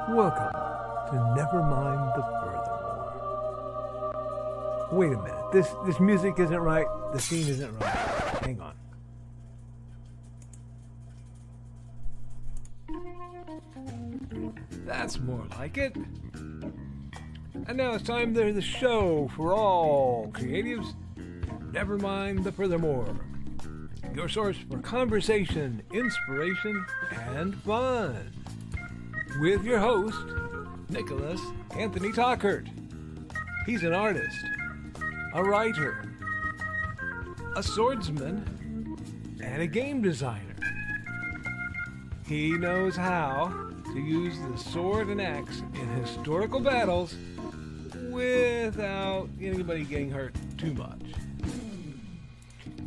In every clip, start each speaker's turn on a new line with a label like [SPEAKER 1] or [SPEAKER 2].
[SPEAKER 1] Welcome to Nevermind the Furthermore. Wait a minute, this music isn't right, the scene isn't right. Hang on. That's more like it. And now it's time for the show for all creatives. Nevermind the Furthermore. Your source for conversation, inspiration, and fun. With your host, Nicholas Anthony Tockert. He's an artist, a writer, a swordsman, and a game designer. He knows how to use the sword and axe in historical battles without anybody getting hurt too much.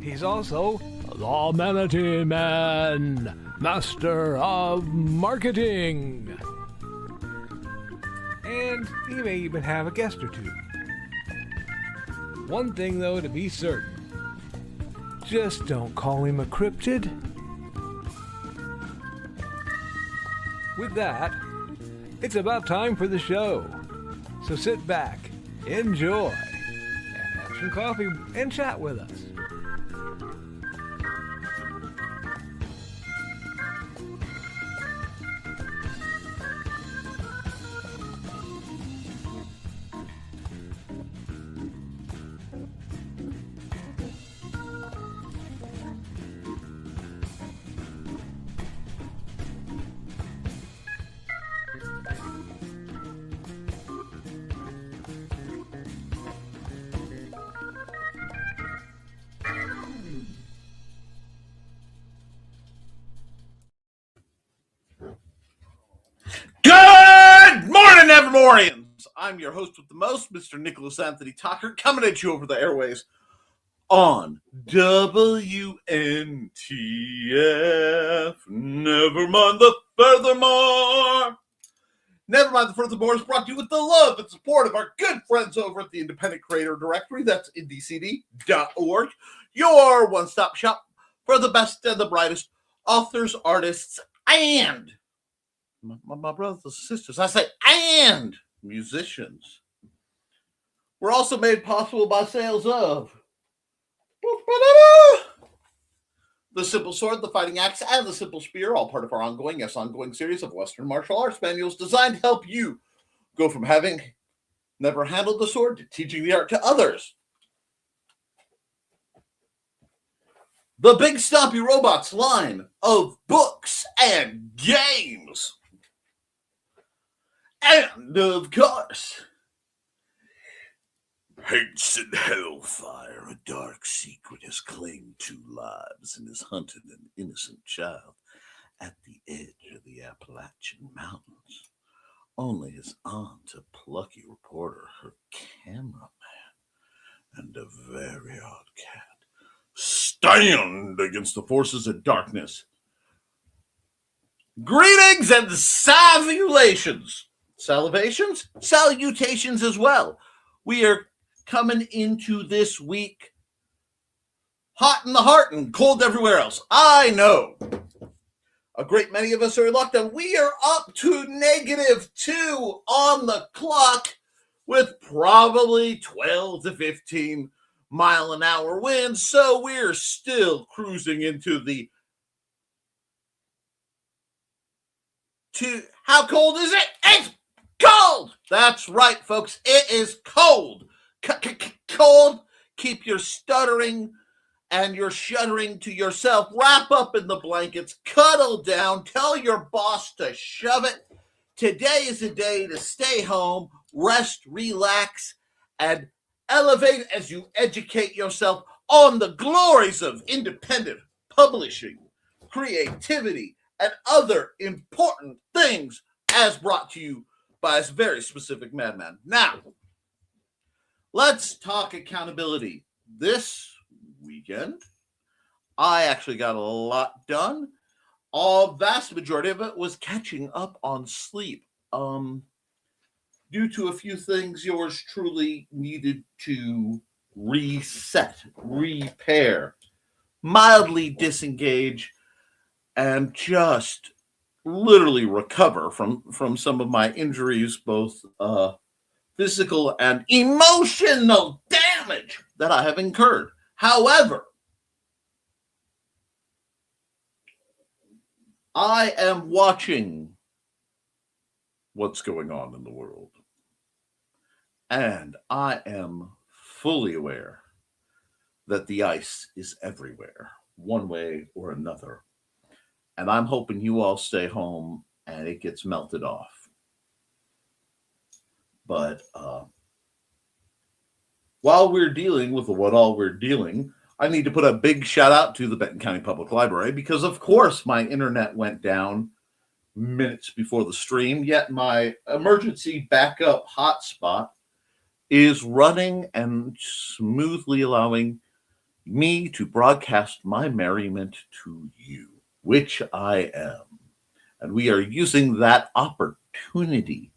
[SPEAKER 1] He's also the Manatee Man, master of marketing. And he may even have a guest or two. One thing, though, to be certain. Just don't call him a cryptid. With that, it's about time for the show. So sit back, enjoy, and have some coffee and chat with us.
[SPEAKER 2] Good morning, Nevermorians! I'm your host with the most, Mr. Nicholas Anthony Tockert, coming at you over the airways on WNTF. Nevermind the Furthermore. Nevermind the Furthermore is brought to you with the love and support of our good friends over at the Independent Creator Directory. That's indcd.org, your one-stop shop for the best and the brightest authors, artists, and my brothers and sisters. I say, and musicians. We're also made possible by sales of the Simple Sword, the Fighting Axe, and the Simple Spear, all part of our ongoing series of Western martial arts manuals designed to help you go from having never handled the sword to teaching the art to others. The Big Stompy Robots line of books and games. And, of course, hates and hellfire, a dark secret has claimed 2 lives and has hunted an innocent child at the edge of the Appalachian Mountains. Only his aunt, a plucky reporter, her cameraman, and a very odd cat stand against the forces of darkness. Greetings and salutations. Salutations as well. We are coming into this week hot in the heart and cold everywhere else. I know a great many of us are in lockdown. We are up to -2 on the clock with probably 12 to 15 mile an hour winds. So we're still cruising into the how cold is it? It's cold! That's right, folks. It is cold. Cold. Keep your stuttering and your shuddering to yourself. Wrap up in the blankets. Cuddle down. Tell your boss to shove it. Today is a day to stay home, rest, relax, and elevate as you educate yourself on the glories of independent publishing, creativity, and other important things as brought to you by a very specific madman. Now, let's talk accountability. This weekend, I actually got a lot done. Vast majority of it was catching up on sleep. Due to a few things, yours truly needed to reset, repair, mildly disengage, and just literally recover from some of my injuries, both physical and emotional damage that I have incurred. However, I am watching what's going on in the world, and I am fully aware that the ice is everywhere, one way or another. And I'm hoping you all stay home and it gets melted off. But while we're dealing with what all we're dealing, I need to put a big shout out to the Benton County Public Library because, of course, my internet went down minutes before the stream, yet my emergency backup hotspot is running and smoothly allowing me to broadcast my merriment to you, which I am. And we are using that opportunity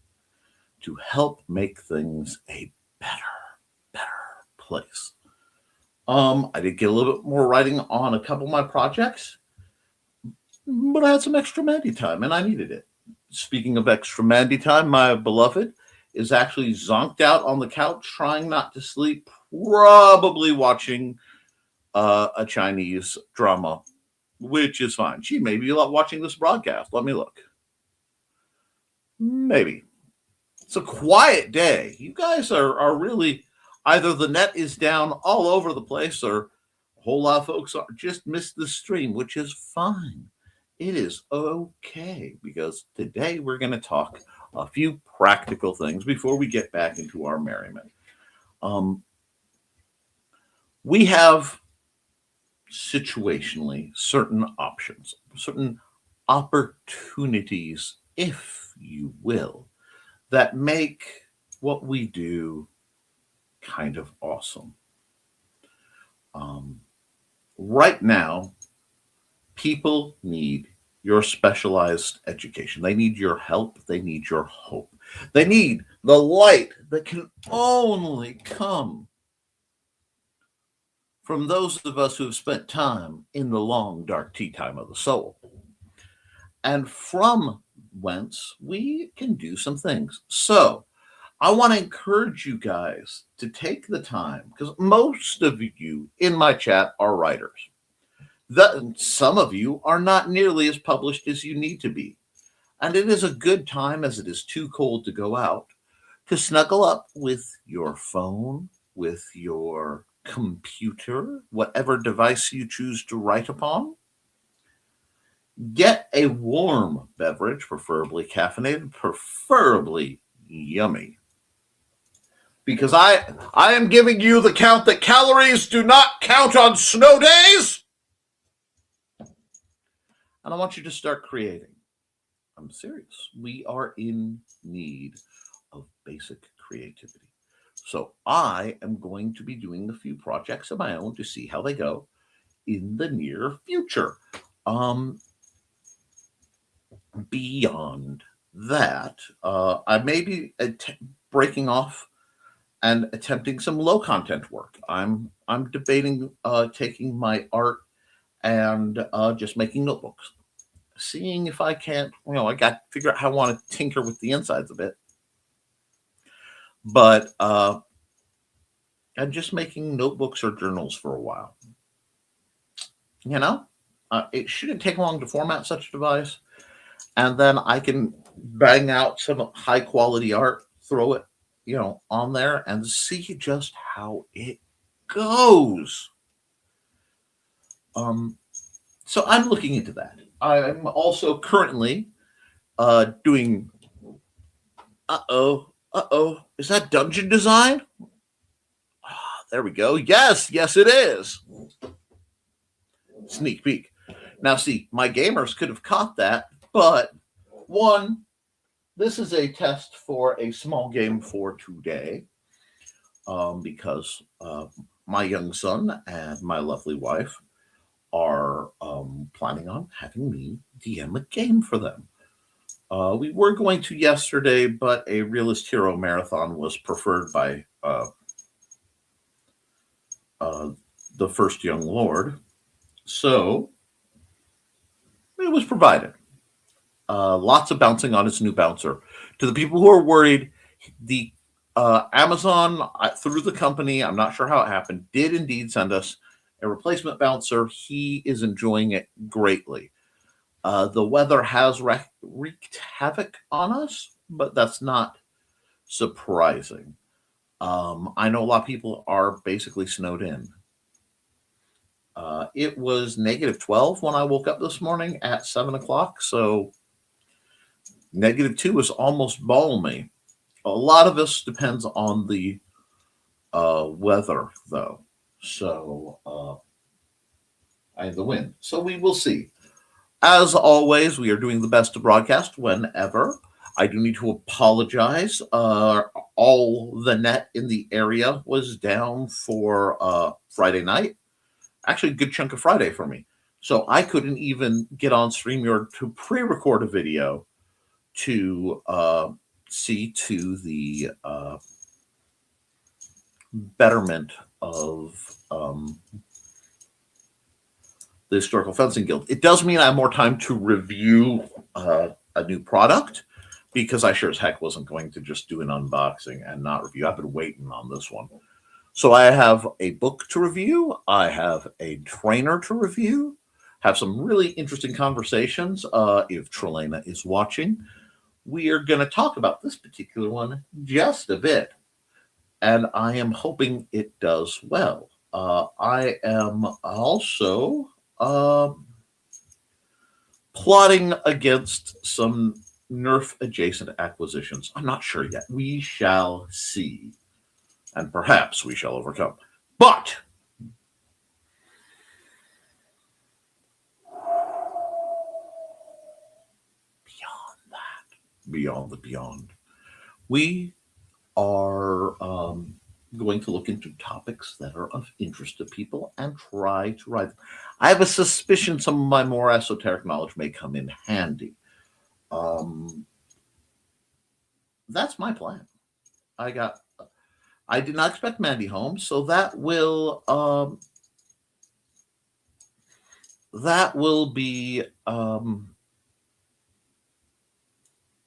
[SPEAKER 2] to help make things a better place. I did get a little bit more writing on a couple of my projects, but I had some extra Mandy time and I needed it. Speaking of extra Mandy time, my beloved is actually zonked out on the couch trying not to sleep, probably watching a Chinese drama, which is fine. She may be watching this broadcast. Let me look. Maybe. It's a quiet day. You guys are really, either the net is down all over the place or a whole lot of folks just missed the stream, which is fine. It is okay because today we're going to talk a few practical things before we get back into our merriment. We have situationally certain options, certain opportunities, if you will, that make what we do kind of awesome. Right now, people need your specialized education. They need your help. They need your hope. They need the light that can only come from those of us who have spent time in the long, dark tea time of the soul. And from whence we can do some things. So I want to encourage you guys to take the time, because most of you in my chat are writers. Some of you are not nearly as published as you need to be. And it is a good time, as it is too cold to go out, to snuggle up with your phone, with your computer, whatever device you choose to write upon. Get a warm beverage, preferably caffeinated, preferably yummy. Because I am giving you the count that calories do not count on snow days. And I want you to start creating. I'm serious. We are in need of basic creativity. So I am going to be doing a few projects of my own to see how they go in the near future. Beyond that, I may be breaking off and attempting some low content work. I'm debating taking my art and just making notebooks, seeing if I can't, I got to figure out how I want to tinker with the insides a bit. But I'm just making notebooks or journals for a while. It shouldn't take long to format such a device. And then I can bang out some high quality art, throw it, on there and see just how it goes. So I'm looking into that. I'm also currently doing, is that dungeon design? There we go. Yes, it is. Sneak peek. Now, see, my gamers could have caught that, but one, this is a test for a small game for today, because my young son and my lovely wife are planning on having me DM a game for them. We were going to yesterday, but a Realist Hero Marathon was preferred by the first young lord. So it was provided. lots of bouncing on its new bouncer. To the people who are worried, the Amazon, through the company, I'm not sure how it happened, did indeed send us a replacement bouncer. He is enjoying it greatly. The weather has wreaked havoc on us, but that's not surprising. I know a lot of people are basically snowed in. It was -12 when I woke up this morning at 7 o'clock, so -2 is almost balmy. A lot of this depends on the weather, though. So, and the wind. So we will see. As always, we are doing the best to broadcast whenever. I do need to apologize. All the net in the area was down for Friday night. Actually, a good chunk of Friday for me. So I couldn't even get on StreamYard to pre-record a video to see to the betterment of the Historical Fencing Guild. It does mean I have more time to review a new product, because I sure as heck wasn't going to just do an unboxing and not review. I've been waiting on this one. So I have a book to review. I have a trainer to review. Have some really interesting conversations. If Trelena is watching, we are going to talk about this particular one just a bit. And I am hoping it does well. I am also plotting against some Nerf adjacent acquisitions. I'm not sure yet. We shall see. And perhaps we shall overcome. But beyond that, beyond the beyond, we are going to look into topics that are of interest to people and try to write them. I have a suspicion some of my more esoteric knowledge may come in handy. That's my plan. I did not expect Mandy home, so that will be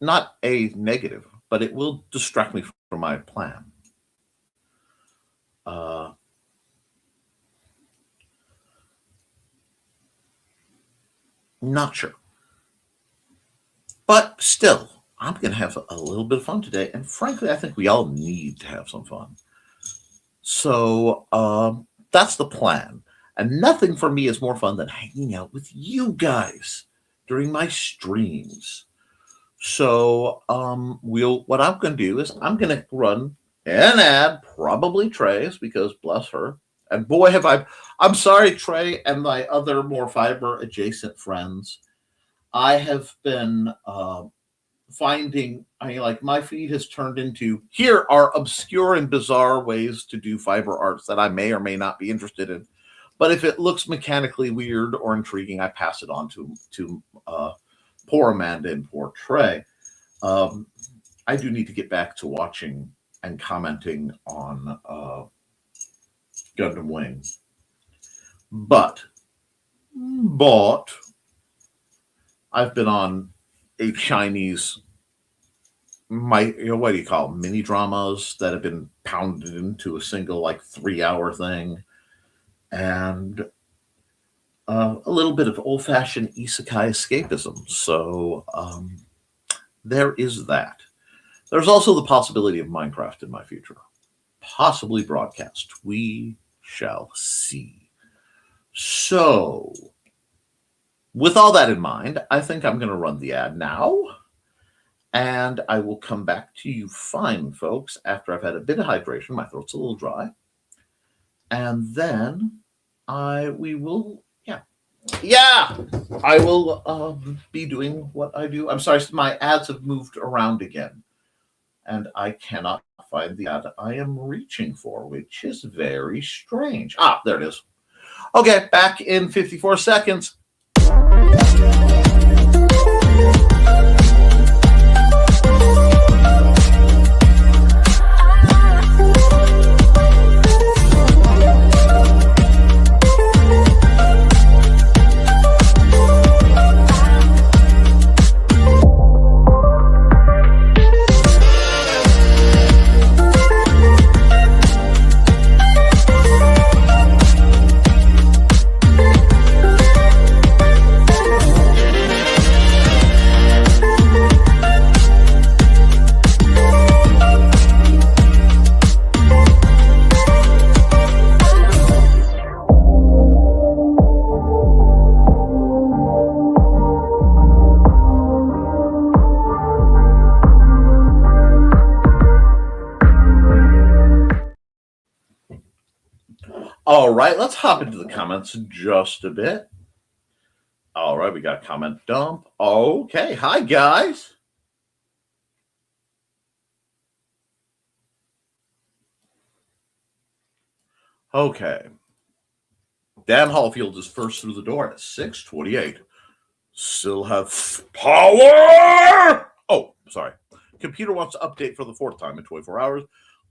[SPEAKER 2] not a negative, but it will distract me from my plan. Not sure. But still, I'm going to have a little bit of fun today. And frankly, I think we all need to have some fun. So that's the plan. And nothing for me is more fun than hanging out with you guys during my streams. So what I'm going to do is I'm going to run an ad, probably Trey's, because bless her. And boy, I'm sorry, Trey and my other more fiber adjacent friends. I have been finding, my feed has turned into, here are obscure and bizarre ways to do fiber arts that I may or may not be interested in. But if it looks mechanically weird or intriguing, I pass it on to poor Amanda and poor Trey. I do need to get back to watching and commenting on Gundam Wing. But I've been on a Chinese, what do you call them, mini dramas that have been pounded into a single 3-hour thing, and a little bit of old-fashioned isekai escapism. So there is that. There's also the possibility of Minecraft in my future, possibly broadcast. We shall see. So, with all that in mind, I think I'm going to run the ad now, and I will come back to you fine, folks, after I've had a bit of hydration. My throat's a little dry. And then I will be doing what I do. I'm sorry, my ads have moved around again, and I cannot find the ad I am reaching for, which is very strange. There it is. Okay, back in 54 seconds. All right, let's hop into the comments just a bit. All right, we got a comment dump. Okay, hi guys. Okay. Dan Hallfield is first through the door at 6:28. Still have power. Oh, sorry. Computer wants to update for the fourth time in 24 hours.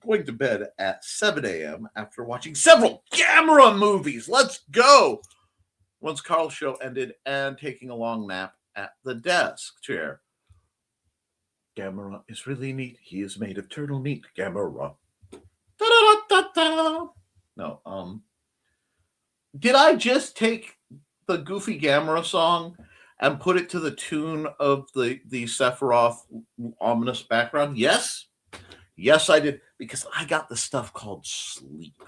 [SPEAKER 2] Going to bed at 7 a.m. after watching several Gamera movies. Let's go. Once Carl's show ended and taking a long nap at the desk chair. Gamera is really neat. He is made of turtle meat. Gamera. Da-da-da-da-da. No, did I just take the Goofy Gamera song and put it to the tune of the Sephiroth ominous background? Yes. Yes, I did, because I got the stuff called sleep,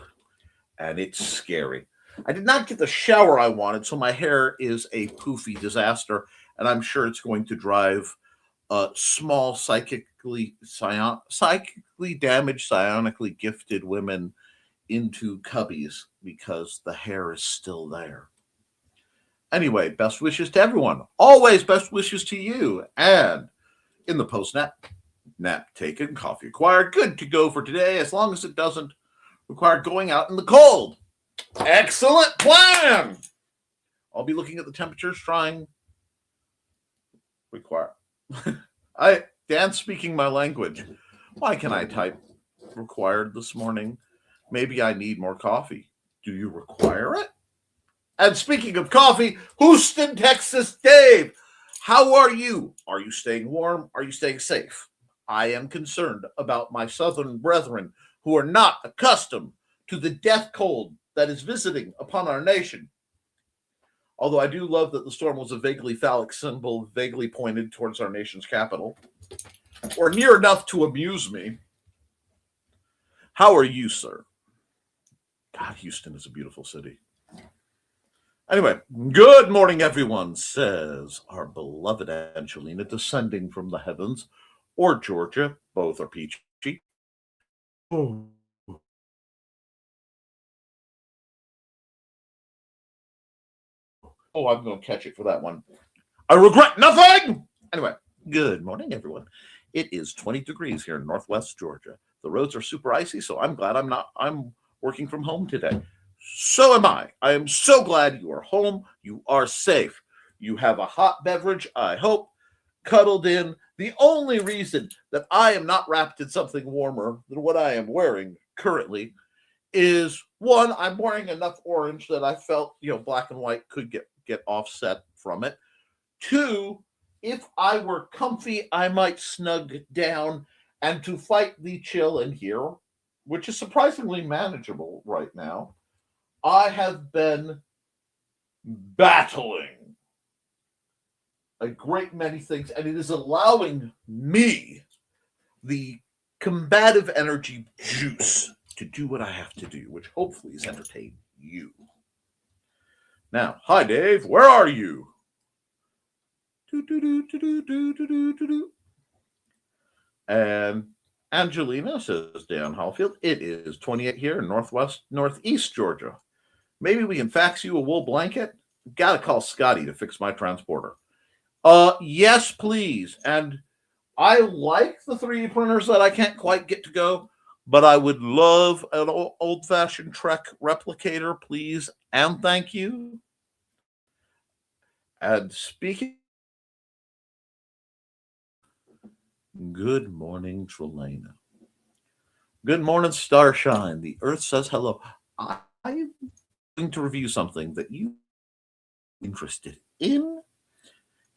[SPEAKER 2] and it's scary. I did not get the shower I wanted, so my hair is a poofy disaster, and I'm sure it's going to drive small, psychically damaged, psionically gifted women into cubbies because the hair is still there. Anyway, best wishes to everyone. Always best wishes to you. And in the post-nap taken, coffee acquired, good to go for today, as long as it doesn't require going out in the cold. Excellent plan. I'll be looking at the temperatures, trying require. Dan's speaking my language. Why can I type required this morning? Maybe I need more coffee. Do you require it? And speaking of coffee, Houston, Texas, Dave, how are you? Are you staying warm? Are you staying safe? I am concerned about my southern brethren who are not accustomed to the death cold that is visiting upon our nation. Although I do love that the storm was a vaguely phallic symbol, vaguely pointed towards our nation's capital, or near enough to amuse me. How are you, sir? God, Houston is a beautiful city. Anyway, good morning, everyone, says our beloved Angelina, descending from the heavens, or Georgia. Both are peachy. Oh. Oh, I'm going to catch it for that one. I regret nothing! Anyway, good morning, everyone. It is 20 degrees here in Northwest Georgia. The roads are super icy, so I'm glad I'm working from home today. So am I. I am so glad you are home. You are safe. You have a hot beverage, I hope, cuddled in. The only reason that I am not wrapped in something warmer than what I am wearing currently is, one, I'm wearing enough orange that I felt, black and white could get offset from it. Two, if I were comfy, I might snug down, and to fight the chill in here, which is surprisingly manageable right now, I have been battling a great many things, and it is allowing me the combative energy juice to do what I have to do, which hopefully is entertain you. Now, hi, Dave. Where are you? And Angelina says, Dan Hallfield, it is 28 here in northeast Georgia. Maybe we can fax you a wool blanket? Gotta call Scotty to fix my transporter. Yes, please. And I like the 3D printers that I can't quite get to go, but I would love an old-fashioned Trek replicator, please, and thank you. And speaking, good morning, Trelena. Good morning, Starshine. The Earth says hello. I'm going to review something that you are interested in,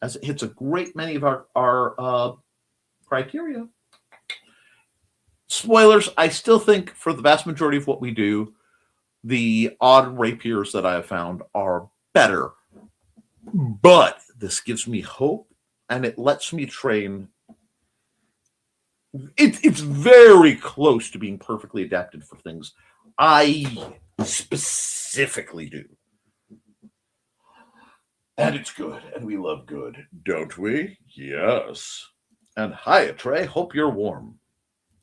[SPEAKER 2] as it hits a great many of our criteria. Spoilers, I still think for the vast majority of what we do, the odd rapiers that I have found are better. But this gives me hope, and it lets me train. It's very close to being perfectly adapted for things I specifically do. And it's good, and we love good, don't we? Yes. And hiya, Trey. Hope you're warm.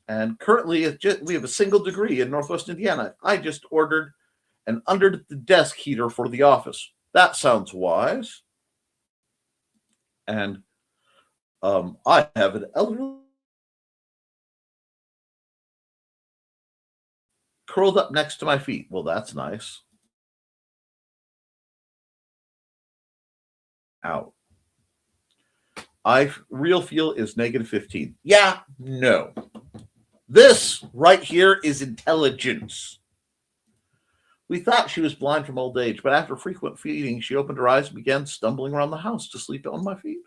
[SPEAKER 2] And currently, we have a single degree in Northwest Indiana. I just ordered and under the desk heater for the office. That sounds wise. And I have an elderly curled up next to my feet. Well, that's nice. Out. Real feel is -15. Yeah, no. This right here is intelligence. We thought she was blind from old age, but after frequent feeding, she opened her eyes and began stumbling around the house to sleep on my feet.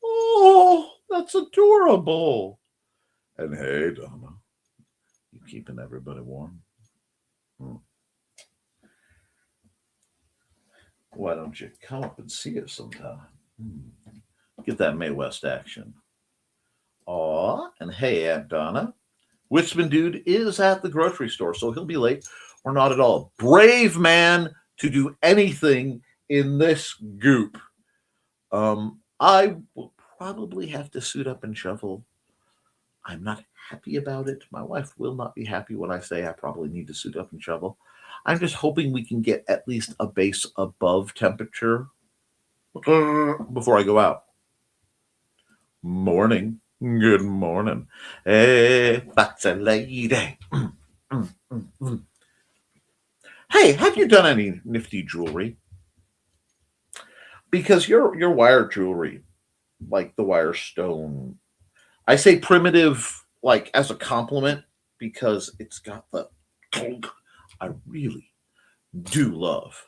[SPEAKER 2] Oh, that's adorable. And hey, Donna, you keeping everybody warm? Why don't you come up and see us sometime? Get that Mae West action. Aw, and hey, Aunt Donna. Witsman Dude is at the grocery store, so he'll be late or not at all. Brave man to do anything in this goop. I will probably have to suit up and shovel. I'm not happy about it. My wife will not be happy when I say I probably need to suit up and shovel. I'm just hoping we can get at least a base above temperature before I go out. Morning. Good morning. Hey, that's a lady. Hey, have you done any nifty jewelry? Because your wire jewelry, like the wire stone, I say primitive like as a compliment because it's got the clunk I really do love.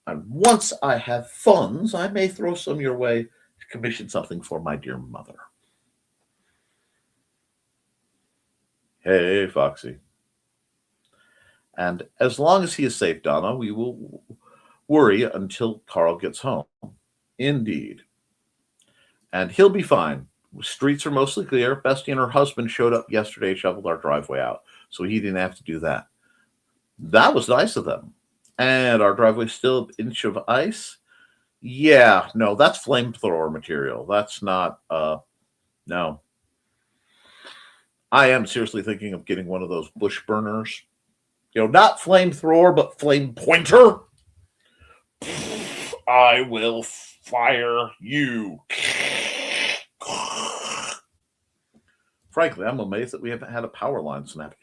[SPEAKER 2] And once I have funds, I may throw some your way to commission something for my dear mother. Hey, Foxy. And as long as he is safe, Donna, we will worry until Carl gets home. Indeed. And he'll be fine. Streets are mostly clear. Bestie and her husband showed up yesterday, shoveled our driveway out, so he didn't have to do that. That was nice of them. And our driveway's still an inch of ice. Yeah, no, that's flamethrower material. That's not, no. I am seriously thinking of getting one of those bush burners. Not flamethrower, but flame pointer. I will fire you. Frankly, I'm amazed that we haven't had a power line snap.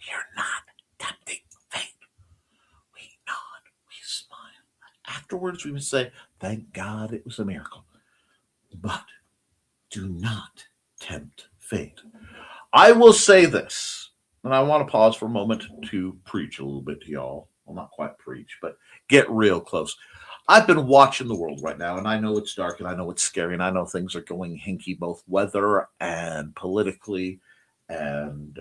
[SPEAKER 2] We're not tempting fate. We nod, we smile. Afterwards, we would say, thank God it was a miracle. But do not tempt fate. I will say this, and I want to pause for a moment to preach a little bit to y'all. Well, not quite preach, but get real close. I've been watching the world right now, and I know it's dark, and I know it's scary, and I know things are going hinky, both weather and politically, and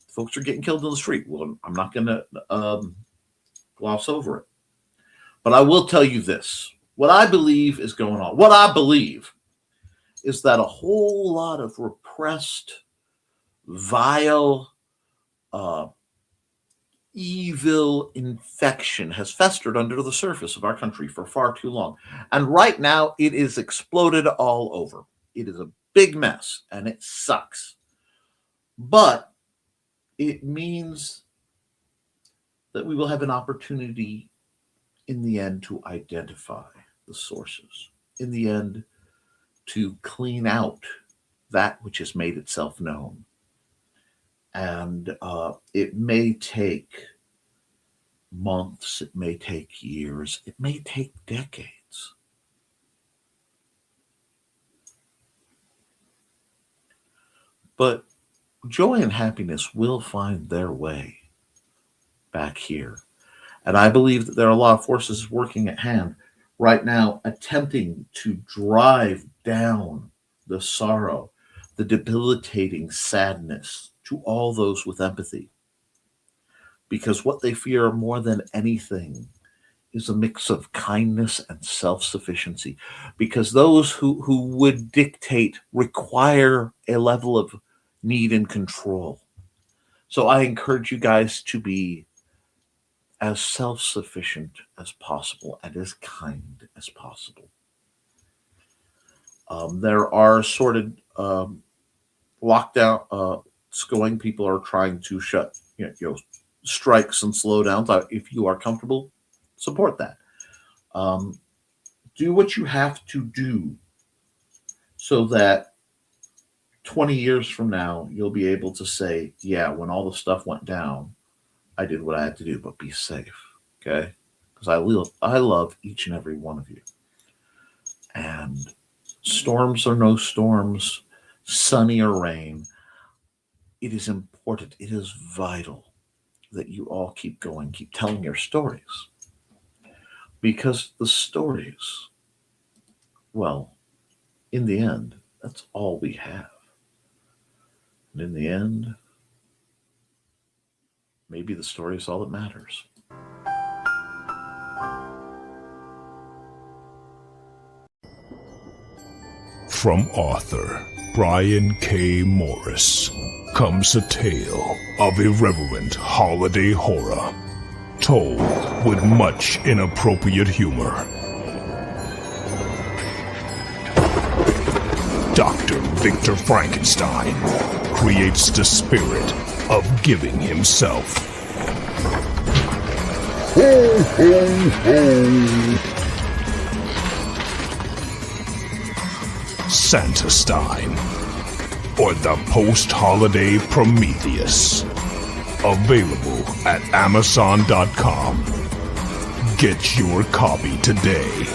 [SPEAKER 2] folks are getting killed in the street. Well, I'm not going to gloss over it. But I will tell you this. What I believe is going on, what I believe is that a whole lot of repressed, vile, evil infection has festered under the surface of our country for far too long. And right now, it is exploded all over. It is a big mess, and it sucks. But it means that we will have an opportunity in the end to identify the sources, in the end to clean out that which has made itself known. And it may take months, it may take years, it may take decades. But joy and happiness will find their way back here. And I believe that there are a lot of forces working at hand right now, attempting to drive down the sorrow, the debilitating sadness to all those with empathy. Because what they fear more than anything is a mix of kindness and self-sufficiency. Because those who would dictate require a level of need and control. So I encourage you guys to be as self-sufficient as possible and as kind as possible. There are sorted lockdown it's going. People are trying to shut strikes and slowdowns. If you are comfortable, support that. Um, do what you have to do so that 20 years from now you'll be able to say, yeah, when all the stuff went down, I did what I had to do. But be safe, okay? Because I love each and every one of you. And storms or no storms, sunny or rain, it is important, it is vital that you all keep going, keep telling your stories. Because the stories, well, in the end, that's all we have. And in the end, maybe the story is all that matters.
[SPEAKER 3] From author Brian K. Morris comes a tale of irreverent holiday horror, told with much inappropriate humor. Dr. Victor Frankenstein creates the spirit of giving himself. Ho, ho, ho! Santastein, or the post-holiday Prometheus. Available at Amazon.com. Get your copy today.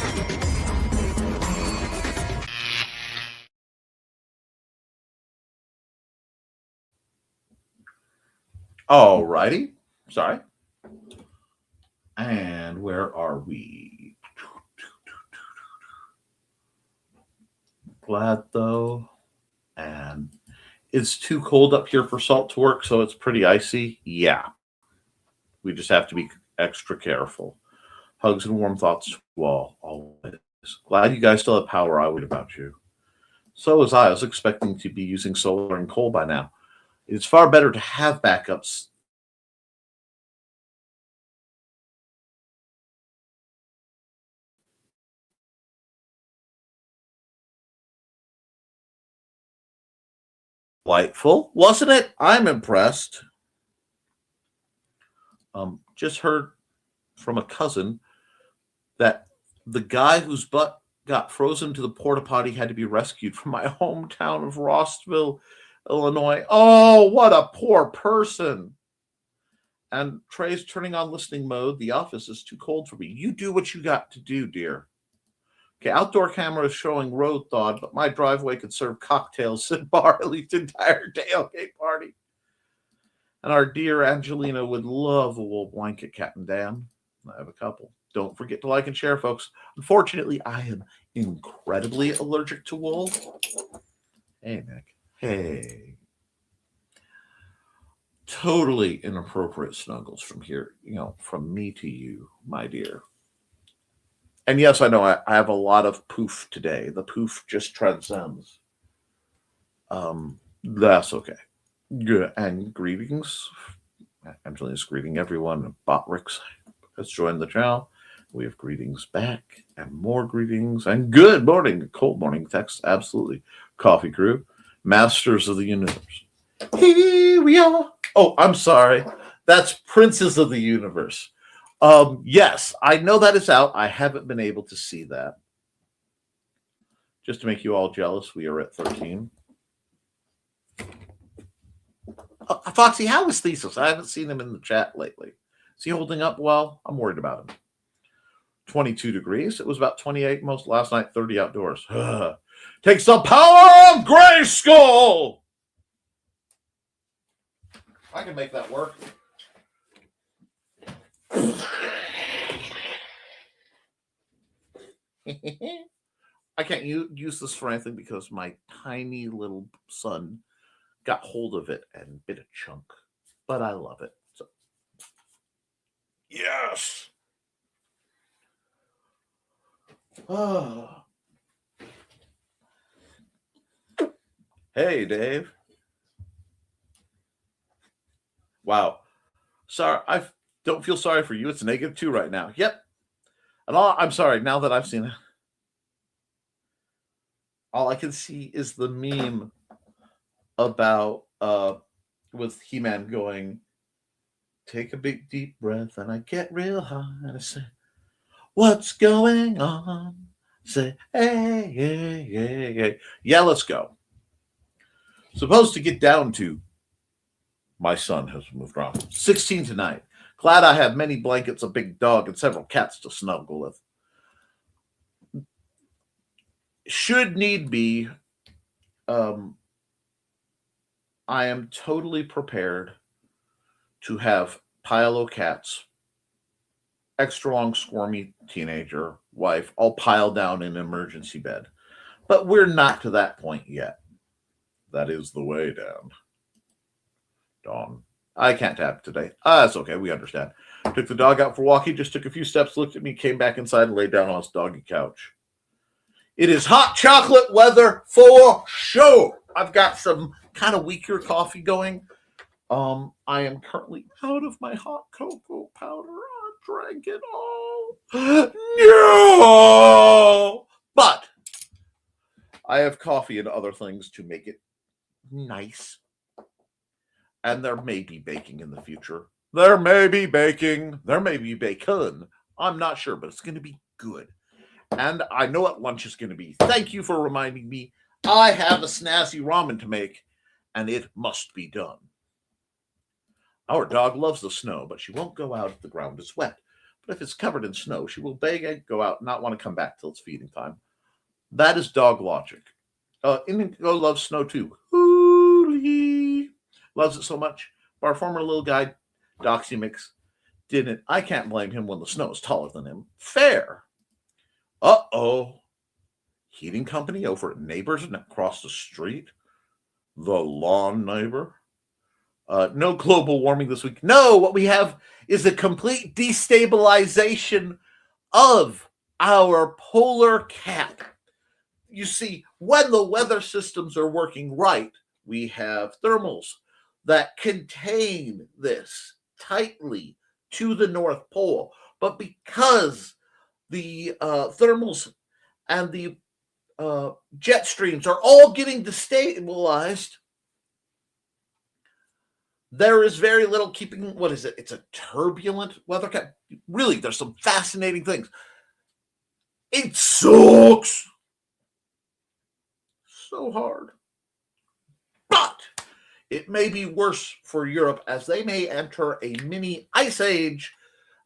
[SPEAKER 2] Alrighty. Sorry. And where are we? Glad though. And it's too cold up here for Salt to work, so it's pretty icy. Yeah. We just have to be extra careful. Hugs and warm thoughts to all, always. Glad you guys still have power. I worried about you. So was I. I was expecting to be using solar and coal by now. It's far better to have backups. Delightful, wasn't it? I'm impressed. Just heard from a cousin that the guy whose butt got frozen to the porta potty had to be rescued from my hometown of Rossville, Illinois. Oh, what a poor person. And Trey's turning on listening mode. The office is too cold for me. You do what you got to do, dear. Okay, outdoor camera is showing road thawed, but my driveway could serve cocktails at Barley's entire tailgate party. And our dear Angelina would love a wool blanket, Cat and Dan. I have a couple. Don't forget to like and share, folks. Unfortunately, I am incredibly allergic to wool. Hey, Nick. Hey. Totally inappropriate snuggles from here, from me to you, my dear. And yes, I know I have a lot of poof today. The poof just transcends. That's okay. Good. And greetings. Angelina's greeting everyone. Botrix has joined the channel. We have greetings back and more greetings. And good morning. Cold morning text. Absolutely. Coffee crew. Masters of the universe. Here we are. Oh, I'm sorry. That's Princes of the Universe. Yes, I know that is out. I haven't been able to see that. Just to make you all jealous, we are at 13. Foxy, how is Thesis? I haven't seen him in the chat lately. Is he holding up well? I'm worried about him. 22 degrees. It was about 28 most last night, 30 outdoors. Takes the power of Grayskull! I can make that work. I can't use this for anything because my tiny little son got hold of it and bit a chunk. But I love it. So, yes. Oh. Hey, Dave. Wow. Sorry, I don't feel sorry for you. It's -2 right now. Yep. And I'm sorry, now that I've seen it, all I can see is the meme about with He-Man going, take a big deep breath, and I get real high, and I say, what's going on? Say, hey, hey, hey, hey. Yeah, let's go. Supposed to get down to, my son has moved around. 16 tonight. Glad I have many blankets, a big dog, and several cats to snuggle with. Should need be, I am totally prepared to have pile of cats, extra long, squirmy teenager, wife, all piled down in an emergency bed. But we're not to that point yet. That is the way down. Dawn. I can't tap today. That's okay. We understand. Took the dog out for a walk. He just took a few steps, looked at me, came back inside, and laid down on his doggy couch. It is hot chocolate weather for sure. I've got some kind of weaker coffee going. I am currently out of my hot cocoa powder. I drank it all. No! But I have coffee and other things to make it nice. And there may be baking in the future. There may be baking. There may be bacon. I'm not sure, but it's going to be good. And I know what lunch is going to be. Thank you for reminding me. I have a snazzy ramen to make, and it must be done. Our dog loves the snow, but she won't go out if the ground is wet. But if it's covered in snow, she will beg and go out and not want to come back till it's feeding time. That is dog logic. Indigo loves snow too. Hootie. Loves it so much. But our former little guy, Doxy Mix, didn't. I can't blame him when the snow is taller than him. Fair. Uh-oh. Heating company over at Neighbors across the street. The lawn neighbor. No global warming this week. No, what we have is a complete destabilization of our polar cap. You see, when the weather systems are working right, we have thermals that contain this tightly to the North Pole. But because the thermals and the jet streams are all getting destabilized, there is very little keeping, what is it? It's a turbulent weather cap. Really, there's some fascinating things. It sucks so hard. But it may be worse for Europe as they may enter a mini ice age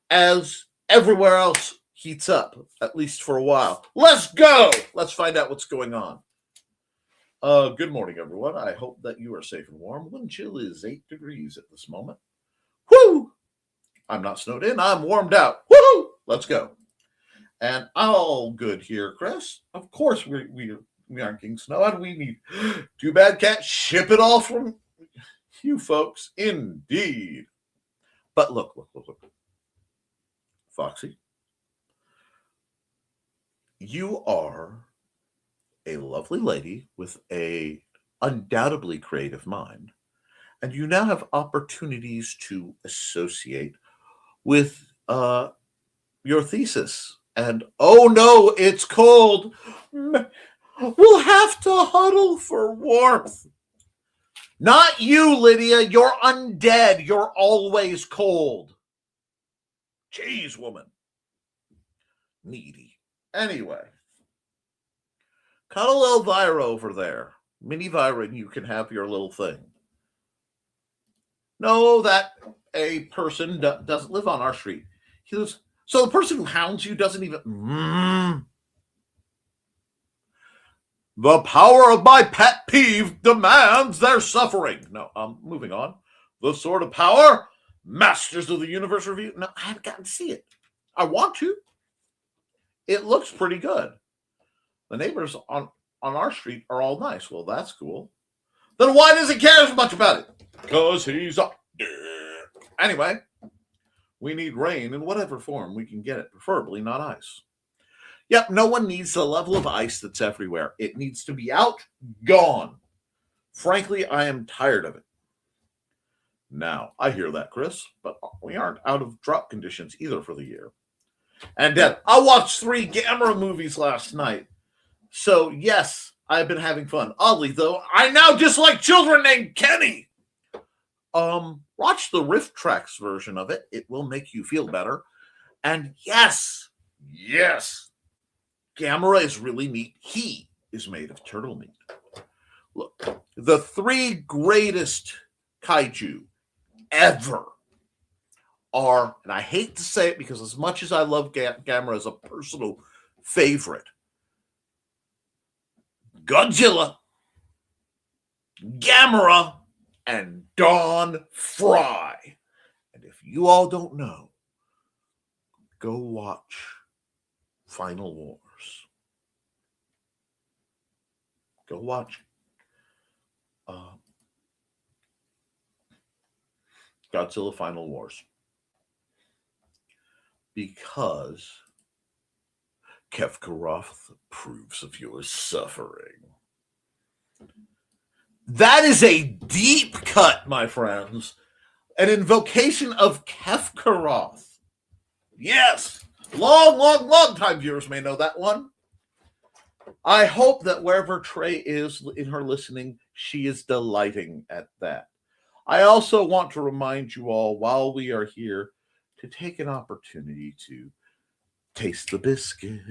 [SPEAKER 2] as everywhere else heats up, at least for a while. Let's go. Let's find out what's going on. Good morning, everyone. I hope that you are safe and warm. Wind chill is 8 degrees at this moment. Woo! I'm not snowed in. I'm warmed out. Woo! Let's go. And all good here, Chris. Of course, we aren't getting snow, and we need. Too bad can't ship it all from you folks. Indeed. But look. Foxy, you are a lovely lady with a undoubtedly creative mind, and you now have opportunities to associate with your thesis. And oh no, it's cold. We'll have to huddle for warmth. Not you, Lydia. You're undead. You're always cold. Jeez, woman. Needy. Anyway. Cuddle Elvira over there. Mini Vira, and you can have your little thing. No, that a person doesn't live on our street. He lives. So the person who hounds you doesn't even. The power of my pet peeve demands their suffering. No, moving on. The Sword of Power, Masters of the Universe review. No, I haven't gotten to see it. I want to. It looks pretty good. The neighbors on our street are all nice. Well, that's cool. Then why does he care as much about it? Because he's up there. Anyway, we need rain in whatever form we can get it, preferably not ice. Yep, no one needs the level of ice that's everywhere. It needs to be out, gone. Frankly, I am tired of it. Now, I hear that, Chris, but we aren't out of drought conditions either for the year. And I watched 3 Gamera movies last night. So, yes, I've been having fun. Oddly, though, I now dislike children named Kenny. Watch the Riff Tracks version of it. It will make you feel better. And yes, Gamera is really neat. He is made of turtle meat. Look, the 3 greatest kaiju ever are, and I hate to say it because as much as I love Gamera as a personal favorite, Godzilla, Gamera, and Don Fry. And if you all don't know, go watch Final Wars. Go watch Godzilla Final Wars. Because Kefkaroth approves of your suffering. That is a deep cut, my friends. An invocation of Kefkaroth. Yes. Long time viewers may know that one. I hope that wherever Trey is in her listening, she is delighting at that. I also want to remind you all, while we are here, to take an opportunity to taste the biscuit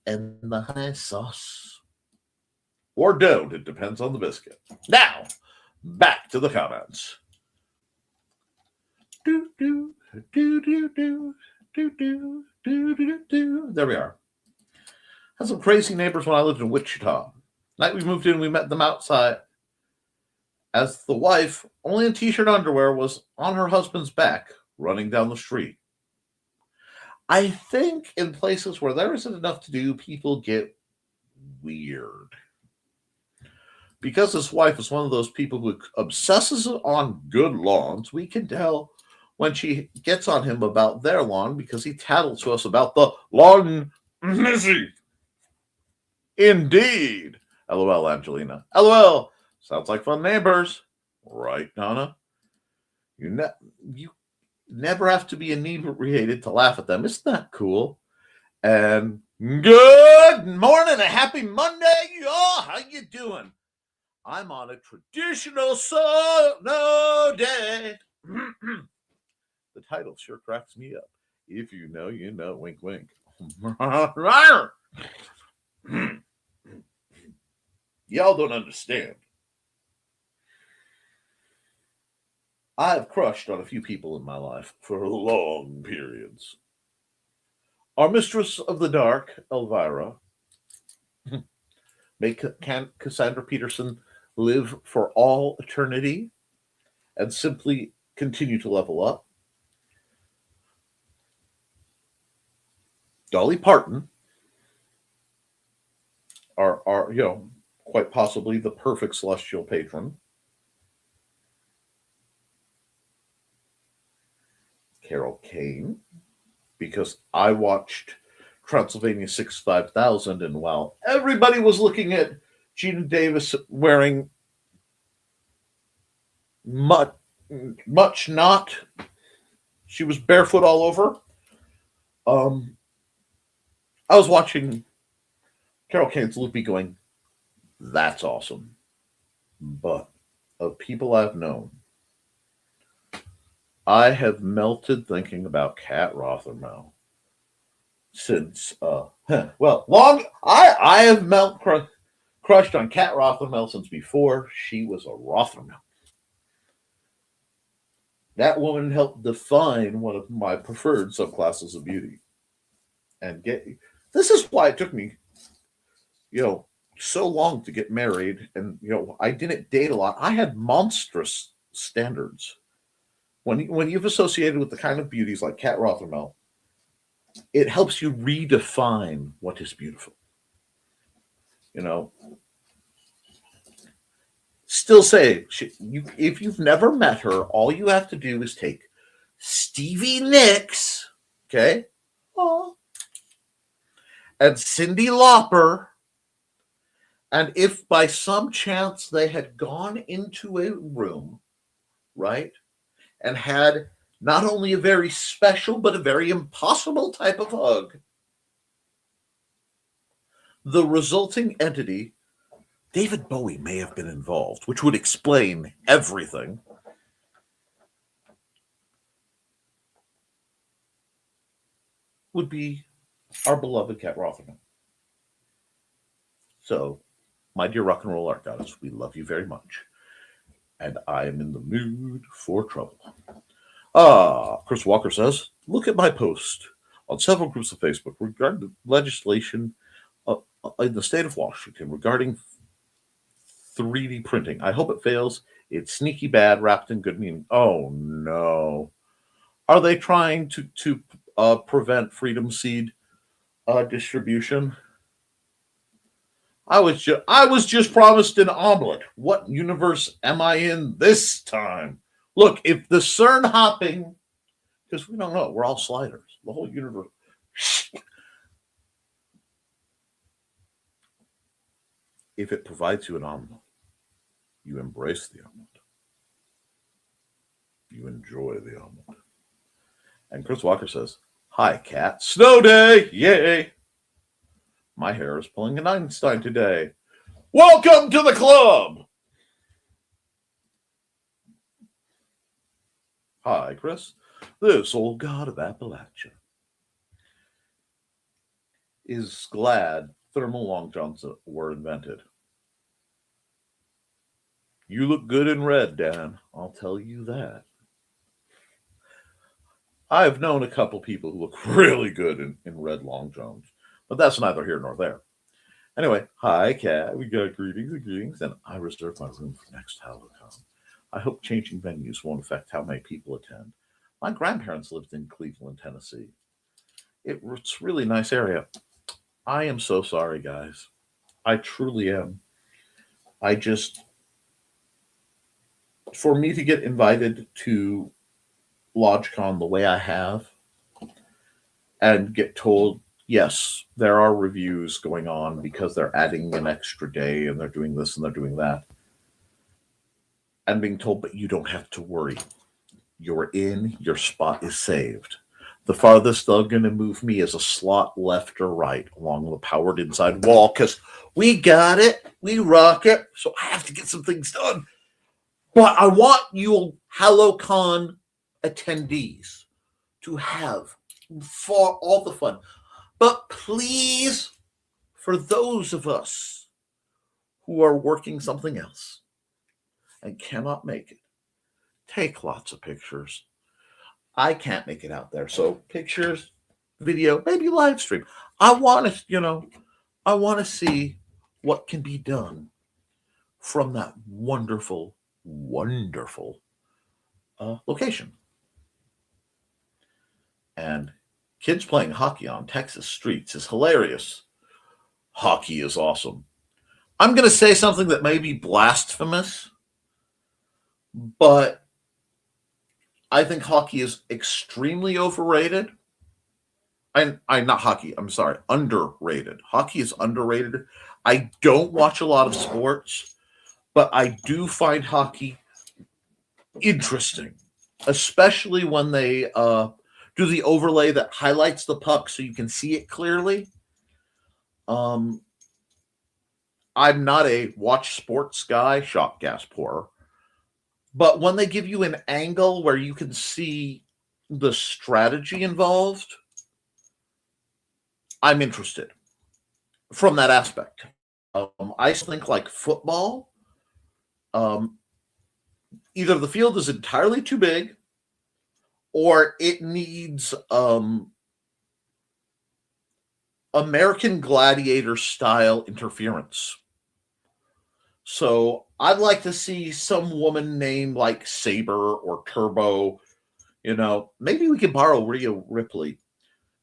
[SPEAKER 2] and the honey sauce. Or don't, it depends on the biscuit. Now, back to the comments. There we are. Had some crazy neighbors when I lived in Wichita. Night we moved in, we met them outside as the wife, only in t-shirt underwear, was on her husband's back running down the street. I think in places where there isn't enough to do, people get weird. Because his wife is one of those people who obsesses on good lawns, we can tell when she gets on him about their lawn because he tattles to us about the lawn missy. Indeed. LOL, Angelina. LOL. Sounds like fun neighbors. Right, Donna? You never have to be inebriated to laugh at them. Isn't that cool? And good morning, a happy Monday, y'all. How you doing? I'm on a traditional snow day. The title sure cracks me up. If you know, you know. Wink, wink. Y'all don't understand. I've crushed on a few people in my life for long periods. Our mistress of the dark, Elvira, may Cassandra Peterson live for all eternity and simply continue to level up. Dolly Parton are quite possibly the perfect celestial patron. Carol Kane, because I watched Transylvania 65000, and while everybody was looking at Gina Davis wearing much not, she was barefoot all over. I was watching Carol Kane's Loopy going, that's awesome. But of people I've known, I have melted thinking about Kat Rothermel since, I have crushed on Kat Rothermel since before she was a Rothermel. That woman helped define one of my preferred subclasses of beauty. And this is why it took me, so long to get married. And, I didn't date a lot. I had monstrous standards. When you've associated with the kind of beauties like Kat Rothermel, it helps you redefine what is beautiful. Still say, if you've never met her, all you have to do is take Stevie Nicks, okay, and Cyndi Lauper, and if by some chance they had gone into a room, right, and had not only a very special, but a very impossible type of hug, the resulting entity David Bowie may have been involved, which would explain everything. Would be our beloved Cat Rotherman. So, my dear rock and roll art goddess, we love you very much. And I am in the mood for trouble. Chris Walker says, look at my post on several groups of Facebook regarding the legislation in the state of Washington regarding 3D printing. I hope it fails. It's sneaky bad, wrapped in good meaning. Oh no. Are they trying to prevent Freedom Seed distribution? I was just promised an omelet. What universe am I in this time? Look, if the CERN hopping, because we don't know, we're all sliders. The whole universe. If it provides you an omelet, you embrace the omelet. You enjoy the omelet. And Chris Walker says, hi, Cat. Snow day! Yay! My hair is pulling an Einstein today. Welcome to the club! Hi, Chris. This old god of Appalachia is glad thermal long johns were invented. You look good in red, Dan. I'll tell you that. I've known a couple people who look really good in red long johns, but that's neither here nor there. Anyway, hi, Cat. We got greetings, and I reserve my room for next Halloween. I hope changing venues won't affect how many people attend. My grandparents lived in Cleveland, Tennessee. It's a really nice area. I am so sorry, guys. I truly am. For me to get invited to LodgeCon the way I have and get told, yes, there are reviews going on because they're adding an extra day and they're doing this and they're doing that. And being told, but you don't have to worry. You're in, your spot is saved. The farthest they're going to move me is a slot left or right along the powered inside wall because we got it, we rock it, so I have to get some things done. But I want you HalloCon attendees to have for all the fun. But please, for those of us who are working something else and cannot make it, take lots of pictures. I can't make it out there. So pictures, video, maybe live stream. I want to see what can be done from that wonderful location. And kids playing hockey on Texas streets is hilarious. Hockey is awesome. I'm going to say something that may be blasphemous, but I think hockey is extremely overrated. Underrated. Hockey is underrated. I don't watch a lot of sports, but I do find hockey interesting, especially when they do the overlay that highlights the puck so you can see it clearly. I'm not a watch sports guy, shot gas pourer, but when they give you an angle where you can see the strategy involved, I'm interested from that aspect. I think like football, either the field is entirely too big or it needs American Gladiator style interference. So I'd like to see some woman named like Saber or Turbo, maybe we could borrow Rhea Ripley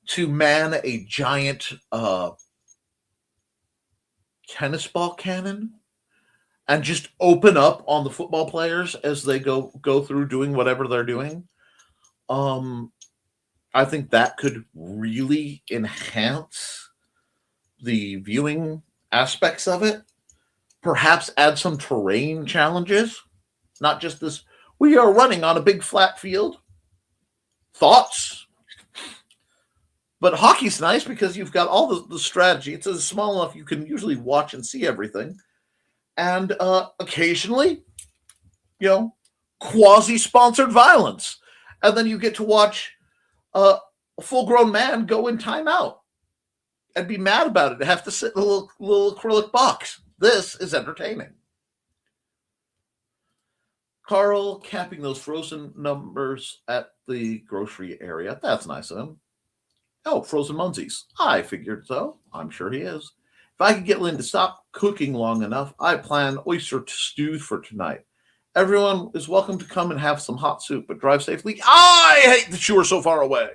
[SPEAKER 2] to man a giant tennis ball cannon and just open up on the football players as they go through doing whatever they're doing. I think that could really enhance the viewing aspects of it. Perhaps add some terrain challenges, not just this, we are running on a big flat field. Thoughts? But hockey's nice because you've got all the strategy. It's small enough you can usually watch and see everything. and occasionally, quasi-sponsored violence. And then you get to watch a full-grown man go in timeout and be mad about it and have to sit in a little acrylic box. This is entertaining. Carl capping those frozen numbers at the grocery area. That's nice of him. Oh, frozen munsies. I figured so. I'm sure he is. If I could get Lynn to stop cooking long enough, I plan oyster stew for tonight. Everyone is welcome to come and have some hot soup, but drive safely. I hate that you are so far away.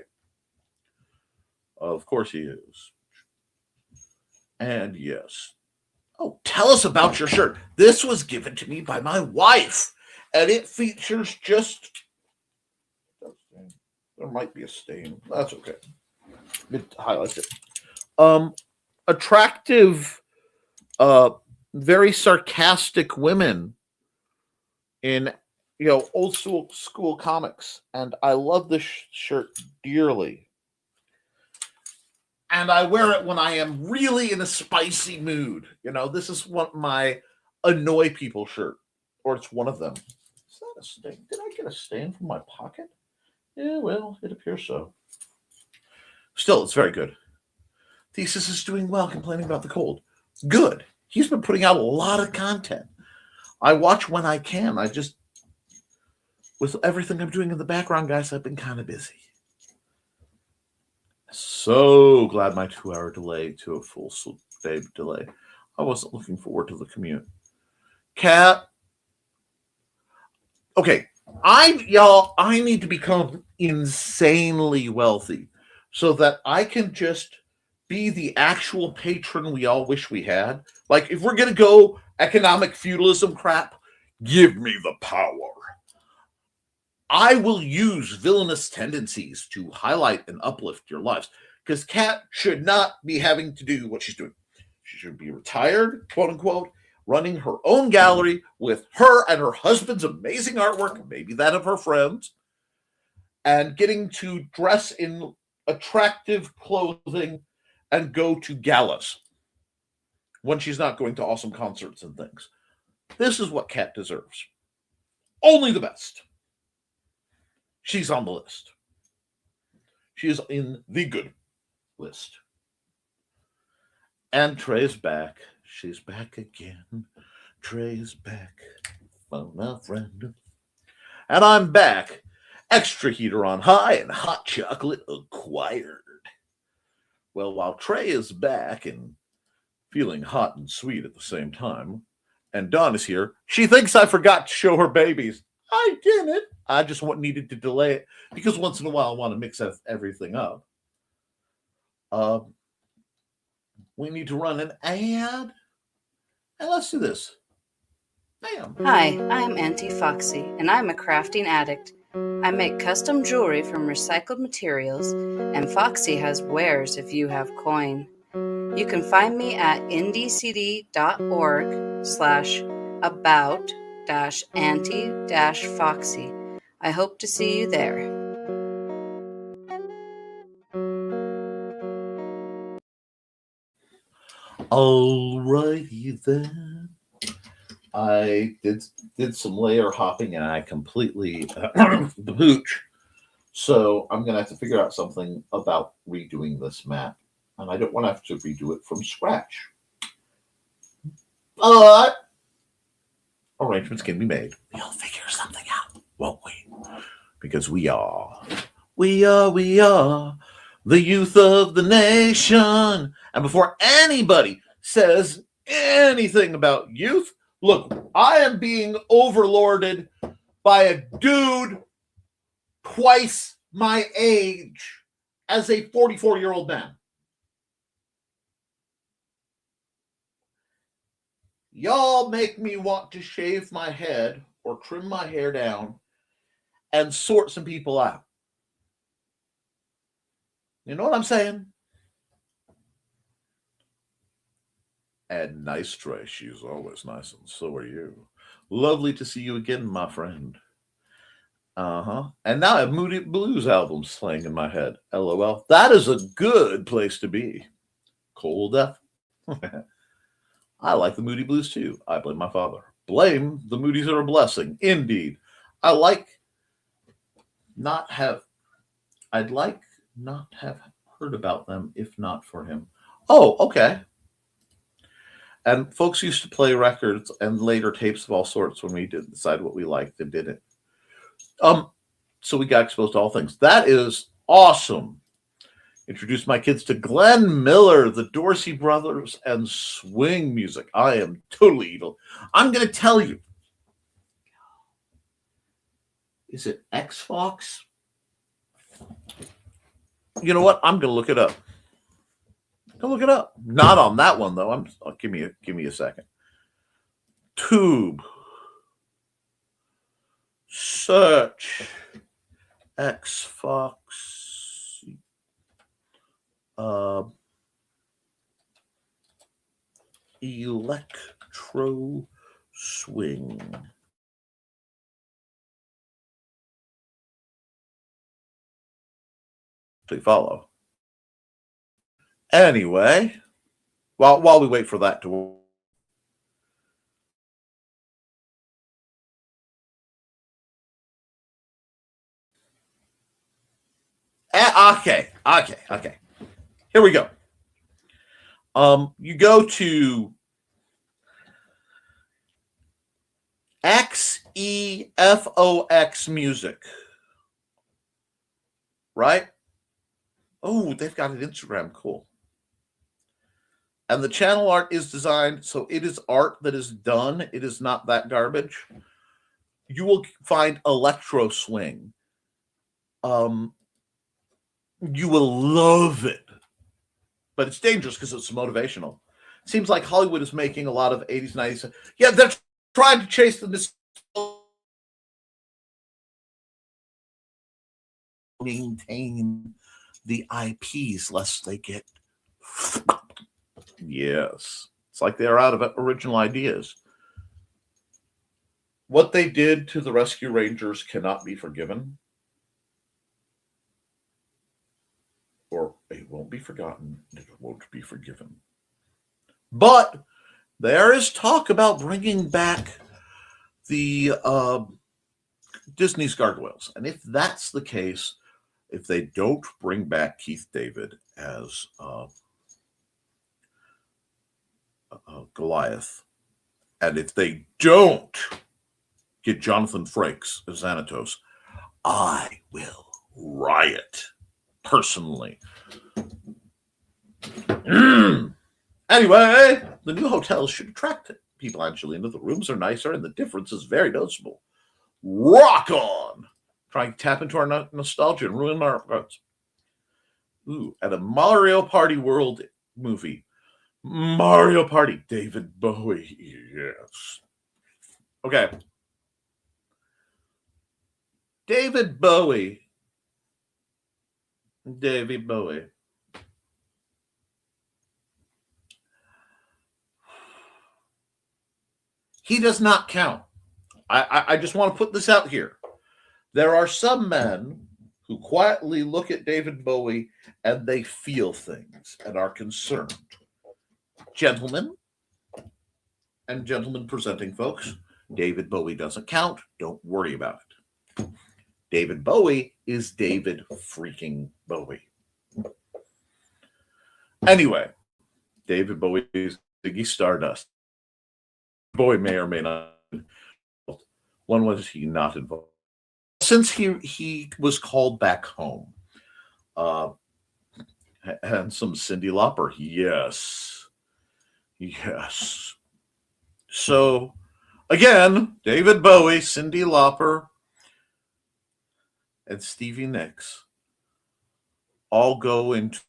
[SPEAKER 2] Of course he is. And yes. Oh, tell us about your shirt. This was given to me by my wife, and it features just... There might be a stain. That's okay. It highlights it. Attractive, very sarcastic women in old school comics, and I love this shirt dearly. And I wear it when I am really in a spicy mood. This is my annoy people shirt, or it's one of them. Is that a stain? Did I get a stain from my pocket? Yeah, well, it appears so. Still, it's very good. Thesis is doing well, complaining about the cold. Good. He's been putting out a lot of content. I watch when I can. With everything I'm doing in the background, guys, I've been kind of busy. So glad my 2-hour delay to a full day delay. I wasn't looking forward to the commute. Cat. Okay, I need to become insanely wealthy so that I can just be the actual patron we all wish we had. Like, if we're going to go economic feudalism crap, give me the power. I will use villainous tendencies to highlight and uplift your lives, because Kat should not be having to do what she's doing. She should be retired, quote unquote, running her own gallery with her and her husband's amazing artwork, maybe that of her friends, and getting to dress in attractive clothing and go to galas when she's not going to awesome concerts and things. This is what Kat deserves. Only the best. She's on the list. She is in the good list. And Trey's back. She's back again. Trey's back. Oh, my friend. And I'm back. Extra heater on high and hot chocolate acquired. Well, while Trey is back and feeling hot and sweet at the same time, and Dawn is here, she thinks I forgot to show her babies. I didn't. I just needed to delay it because once in a while I want to mix everything up. We need to run an ad. And let's do this. Bam.
[SPEAKER 4] Hi, I'm Auntie Foxy, and I'm a crafting addict. I make custom jewelry from recycled materials, and Foxy has wares if you have coin. You can find me at indcd.org/about-auntie-foxy. I hope to see you there.
[SPEAKER 2] Alrighty then. I did some layer hopping and I completely the pooch. So I'm gonna have to figure out something about redoing this map. And I don't want to have to redo it from scratch. But arrangements can be made. We'll figure something out, won't we? Because we are the youth of the nation. And before anybody says anything about youth, look, I am being overlorded by a dude twice my age as a 44-year-old man. Y'all make me want to shave my head or trim my hair down and sort some people out. You know what I'm saying? And nice tray. She's always nice, and so are you. Lovely to see you again, my friend. And now I have Moody Blues albums playing in my head. LOL. That is a good place to be. Cold death. I like the Moody Blues too. I blame my father. Blame the Moody's are a blessing. Indeed. I'd like not have heard about them if not for him. Oh, okay. And folks used to play records and later tapes of all sorts when we did decide what we liked and did it. So we got exposed to all things. That is awesome. Introduced my kids to Glenn Miller, the Dorsey Brothers, and swing music. I am totally evil. I'm going to tell you. Is it X-Fox? You know what? I'm going to look it up. Look it up. Not on that one though. Give me a second. Tube. Search. X-Fox. Electro swing. Follow. Anyway, while we wait for that to work. Okay. Here we go. You go to XEFOX Music, right? Oh, they've got an Instagram. Cool. And the channel art is designed, so it is art that is done. It is not that garbage. You will find electro swing. You will love it. But it's dangerous because it's motivational. It seems like Hollywood is making a lot of 80s, 90s. Yeah, they're trying to chase the maintain the IPs lest they get. Yes. It's like they're out of original ideas. What they did to the Rescue Rangers cannot be forgiven. Or it won't be forgotten. It won't be forgiven. But there is talk about bringing back the Disney's Gargoyles. And if that's the case, if they don't bring back Keith David as Goliath, and if they don't get Jonathan Frakes as Xanatos, I will riot personally. Anyway, the new hotels should attract people, Angelina. The rooms are nicer and the difference is very noticeable. Rock on! Trying to tap into our nostalgia and ruin our hearts. Ooh, at a Mario Party World movie. Mario Party, David Bowie. Yes. Okay. David Bowie. He does not count. I just want to put this out here. There are some men who quietly look at David Bowie and they feel things and are concerned. Gentlemen and gentlemen presenting folks, David Bowie doesn't count. Don't worry about it. David Bowie is David freaking Bowie. Anyway, David Bowie is Ziggy Stardust. Bowie may or may not. When was he not involved? Since he was called back home. And some Cyndi Lauper. Yes. So, again, David Bowie, Cyndi Lauper, and Stevie Nicks all go into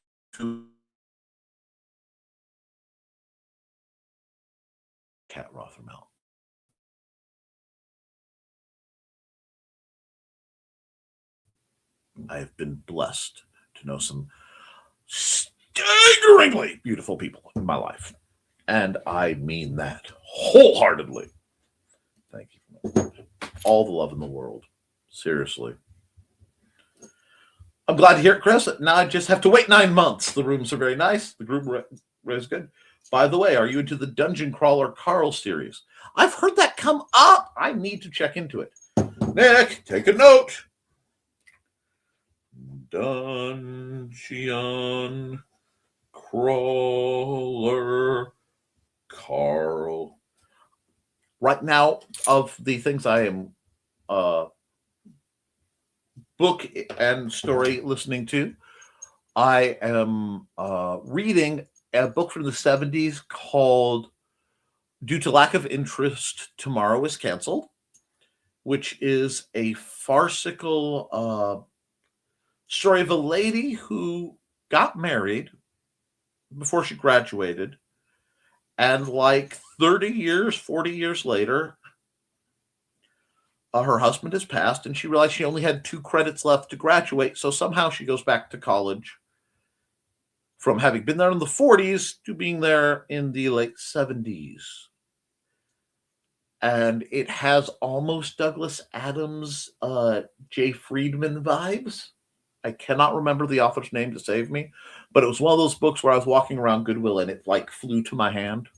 [SPEAKER 2] Cat Rothermel. I have been blessed to know some staggeringly beautiful people in my life. And I mean that wholeheartedly. Thank you. All the love in the world. Seriously. I'm glad to hear it, Chris. Now I just have to wait 9 months. The rooms are very nice. The It's good. By the way, are you into the Dungeon Crawler Carl series? I've heard that come up. I need to check into it. Nick, take a note. Dungeon Crawler Carl. Right now, of the things I am book and story listening to, I am reading a book from the 70s called Due to Lack of Interest, Tomorrow is Canceled, which is a farcical story of a lady who got married before she graduated, and like 30 years, 40 years later, her husband has passed, and she realized she only had 2 credits left to graduate, so somehow she goes back to college from having been there in the 40s to being there in the late 70s. And it has almost Douglas Adams, Jay Friedman vibes. I cannot remember the author's name to save me, but it was one of those books where I was walking around Goodwill and it like flew to my hand.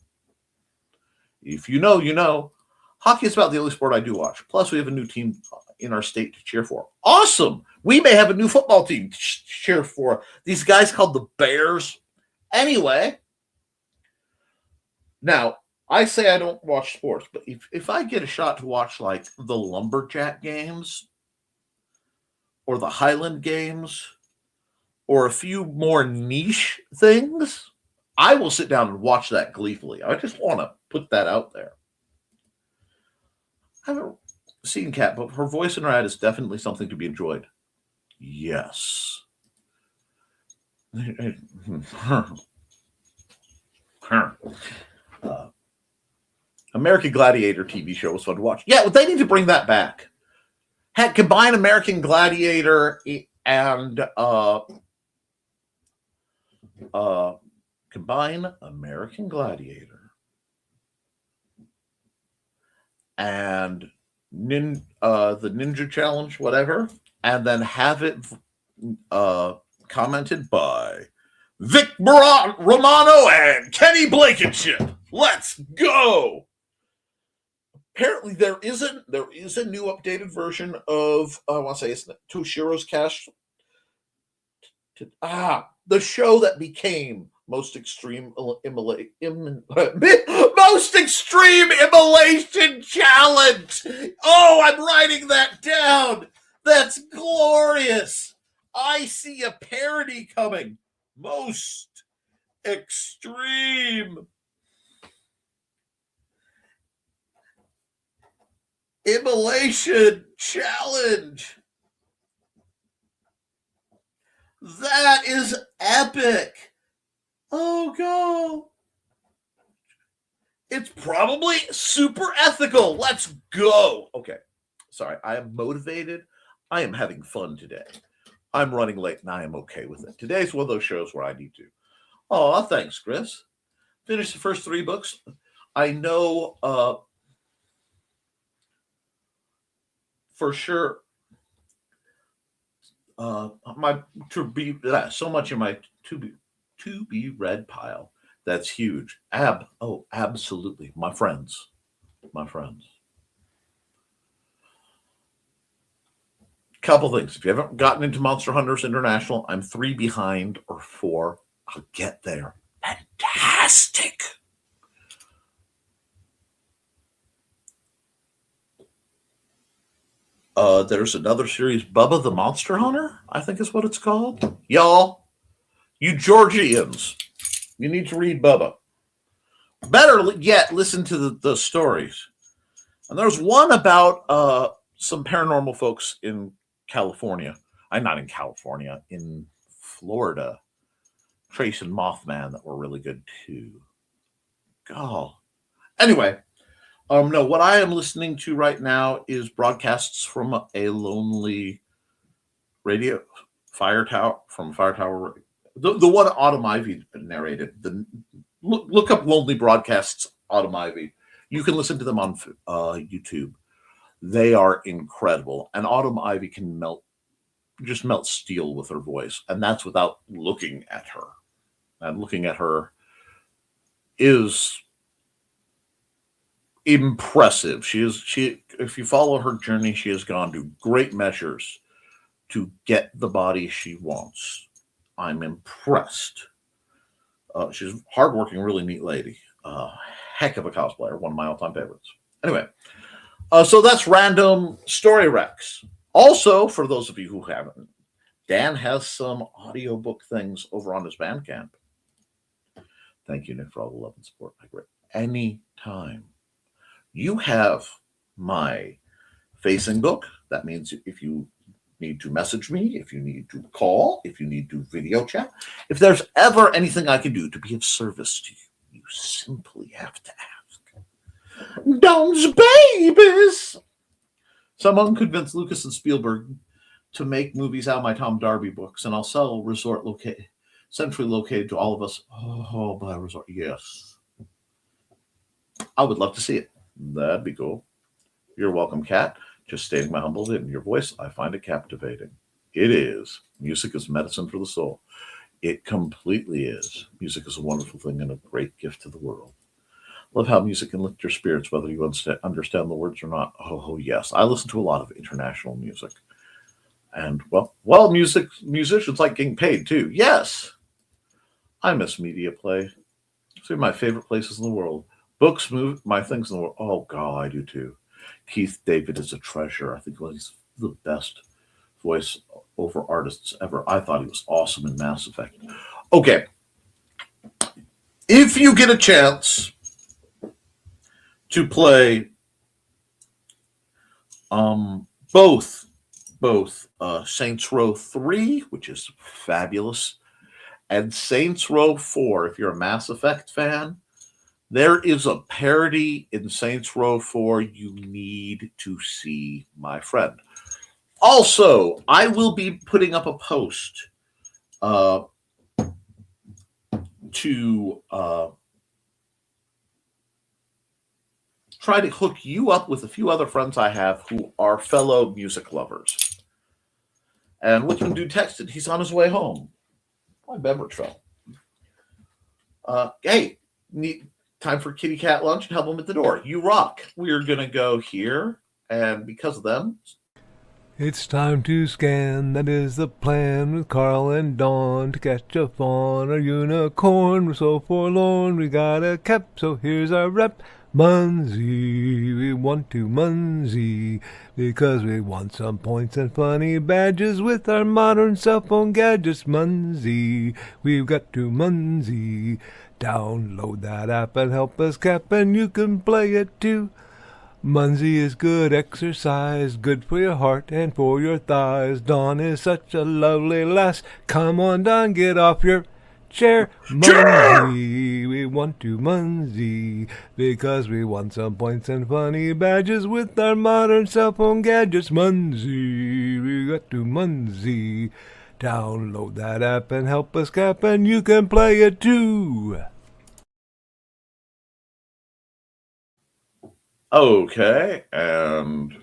[SPEAKER 2] If you know, you know. Hockey is about the only sport I do watch. Plus, we have a new team in our state to cheer for. Awesome! We may have a new football team to cheer for. These guys called the Bears. Anyway, now, I say I don't watch sports, but if I get a shot to watch like the Lumberjack games or the Highland games or a few more niche things, I will sit down and watch that gleefully. I just want to put that out there. I haven't seen Kat, but her voice in her ad is definitely something to be enjoyed. Yes. American Gladiator TV show was fun to watch. Yeah, well, they need to bring that back. Combine American Gladiator and combine American Gladiator and the Ninja Challenge, whatever, and then have it commented by Vic Romano and Kenny Blankenship. Let's go. Apparently, there is a new updated version of I want to say it's Toshiro's Cash. The show that became Most Extreme Most Extreme Immolation Challenge. Oh, I'm writing that down. That's glorious. I see a parody coming. Most Extreme Immolation Challenge. That is epic. Oh, go. It's probably super ethical. Let's go. Okay. Sorry, I am motivated. I am having fun today. I'm running late and I am okay with it. Today's one of those shows where I need to. Oh, thanks, Chris. Finished the first 3 books. I know for sure so much in my to be read pile. That's huge. Absolutely. My friends. Couple things. If you haven't gotten into Monster Hunters International, I'm 3 behind or 4. I'll get there. Fantastic. There's another series, Bubba the Monster Hunter, I think is what it's called. Y'all, you Georgians, you need to read Bubba. Better yet, listen to the stories. And there's one about some paranormal folks in California. Not in California, in Florida. Trace and Mothman that were really good too. God. Anyway. No, what I am listening to right now is broadcasts from a lonely radio, Fire Tower, from Fire Tower. The one Autumn Ivy narrated. Look up Lonely Broadcasts Autumn Ivy. You can listen to them on YouTube. They are incredible. And Autumn Ivy can melt steel with her voice. And that's without looking at her. And looking at her is impressive. She if you follow her journey, she has gone to great measures to get the body she wants. I'm impressed. She's a hardworking, really neat lady. Heck of a cosplayer, one of my all-time favorites. Anyway, so that's Random Story Rex. Also, for those of you who haven't, Dan has some audiobook things over on his Bandcamp. Thank you, Nick, for all the love and support. Anytime you have my facing book, that means if you need to message me, if you need to call, if you need to video chat, if there's ever anything I can do to be of service to you, you simply have to ask. Don's babies! Someone convinced Lucas and Spielberg to make movies out of my Tom Darby books, and I'll sell a resort centrally located to all of us. Oh, by resort, yes. I would love to see it. That'd be cool. You're welcome, Kat. Just stating my humble opinion. Your voice, I find it captivating. It is. Music is medicine for the soul. It completely is. Music is a wonderful thing and a great gift to the world. Love how music can lift your spirits, whether you understand the words or not. Oh, yes. I listen to a lot of international music. And, well, musicians like getting paid, too. Yes. I miss media play. It's one of my favorite places in the world. Books, my things in the world. Oh, God, I do, too. Keith David is a treasure. I think he's the best voice over artists ever. I thought he was awesome in Mass Effect. Okay. If you get a chance to play both Saints Row 3, which is fabulous, and Saints Row 4, if you're a Mass Effect fan, there is a parody in Saints Row 4 you need to see, my friend. Also, I will be putting up a post to try to hook you up with a few other friends I have who are fellow music lovers. And Richmond Dude texted, he's on his way home. My beverage fell. Hey, time for kitty cat lunch and help them at the door. You rock. We're going to go here, and because of them...
[SPEAKER 1] It's time to scan, that is the plan, with Carl and Dawn to catch a fawn or unicorn. We're so forlorn, we got a cap, so here's our rep. Munsey, we want to Munsey, because we want some points and funny badges with our modern cell phone gadgets. Munsey, we've got to Munsey. Download that app and help us cap, and you can play it too. Munsey is good exercise, good for your heart and for your thighs. Dawn is such a lovely lass. Come on, Dawn, get off your chair. Munsey, we want to Munsey, because we want some points and funny badges with our modern cell phone gadgets. Munsey, we got to Munsey. Download that app and help us cap, and you can play it too.
[SPEAKER 2] Okay, and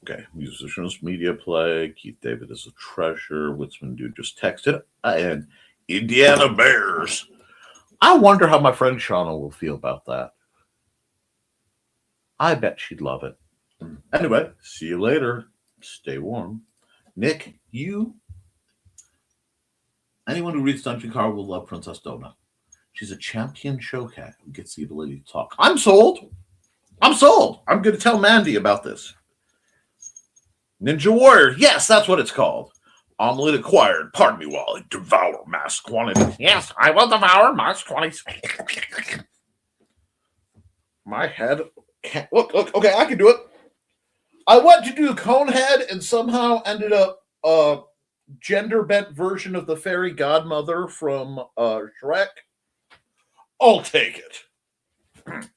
[SPEAKER 2] okay, musicians, media play. Keith David is a treasure. Witzman Dude just texted, and Indiana Bears. I wonder how my friend Shauna will feel about that. I bet she'd love it. Anyway, see you later. Stay warm. Nick, anyone who reads Dungeon Car will love Princess Donut. She's a champion show cat who gets the ability to talk. I'm sold. I'm going to tell Mandy about this. Ninja Warrior. Yes, that's what it's called. Omelet acquired. Pardon me while I devour mass quantities. Yes, I will devour mass quantities. My head can't... Look. Okay, I can do it. I went to do Conehead and somehow ended up a gender-bent version of the fairy godmother from Shrek. I'll take it.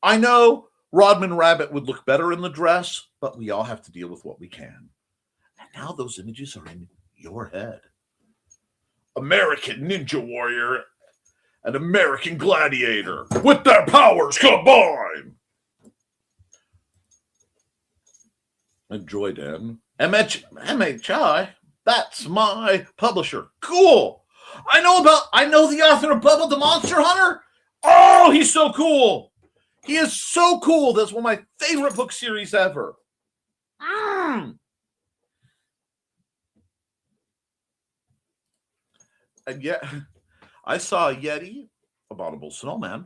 [SPEAKER 2] I know Rodman Rabbit would look better in the dress, but we all have to deal with what we can. And now those images are in your head. American Ninja Warrior and American Gladiator with their powers combined. Enjoy, Dan. MHI, that's my publisher. Cool. I know the author of Bubba the Monster Hunter. Oh, he's so cool. He is so cool. That's one of my favorite book series ever. And yet, I saw a Yeti, abominable snowman.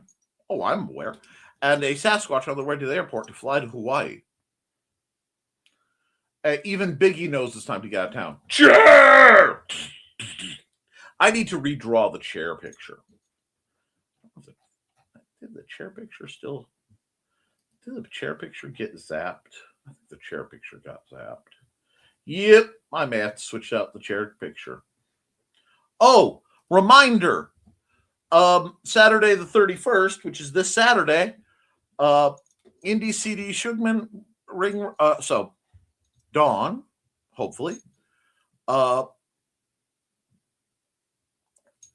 [SPEAKER 2] Oh, I'm aware. And a Sasquatch on the way to the airport to fly to Hawaii. Even Biggie knows it's time to get out of town. Chair! I need to redraw the chair picture. Did the chair picture still... Did the chair picture get zapped? I think the chair picture got zapped. Yep, I may have to switch out the chair picture. Oh, reminder. Saturday the 31st, which is this Saturday, Indie CD Shugman ring. So Dawn, hopefully.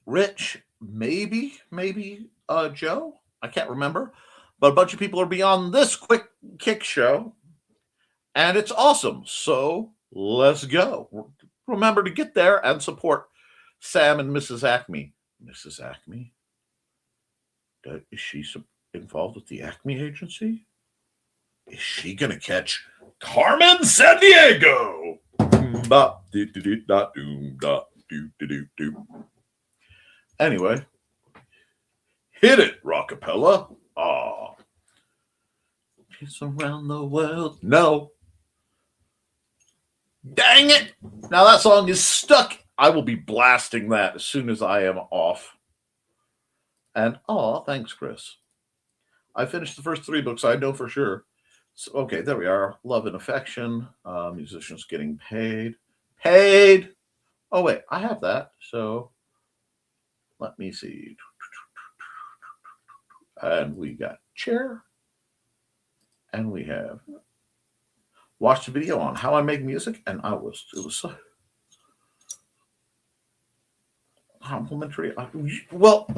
[SPEAKER 2] Rich, maybe Joe. I can't remember. But a bunch of people are beyond this quick kick show. And it's awesome. So let's go. Remember to get there and support Sam and Mrs. Acme. Mrs. Acme? Is she involved with the Acme agency? Is she going to catch Carmen Sandiego? Anyway, hit it, Rockapella. Ah. It's around the world. No. Dang it. Now that song is stuck. I will be blasting that as soon as I am off. And, thanks, Chris. I finished the first 3 books, I know for sure. So, okay, there we are. Love and Affection. Musicians getting paid. Paid! Oh, wait, I have that. So, let me see. And we got Chair. And we have watched a video on how I make music. And it was so complimentary. Well,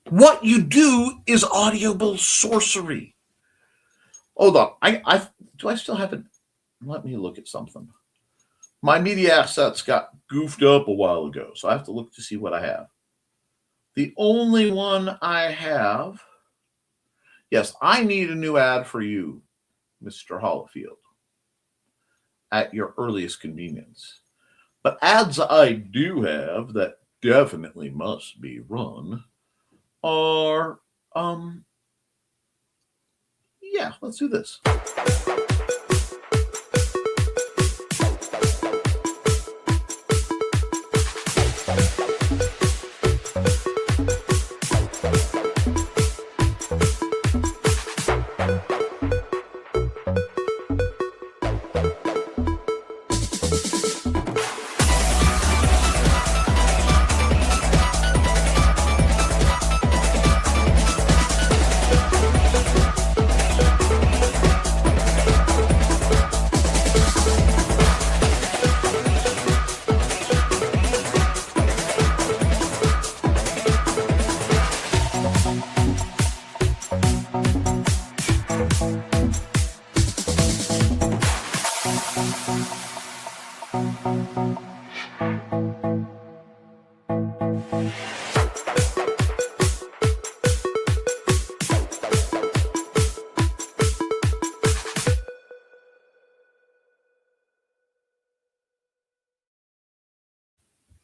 [SPEAKER 2] what you do is audible sorcery. Hold on. Do I still have it? Let me look at something. My media assets got goofed up a while ago, so I have to look to see what I have. The only one I have, yes, I need a new ad for you, Mr. Hollifield, at your earliest convenience. But ads I do have that definitely must be run are, yeah, let's do this.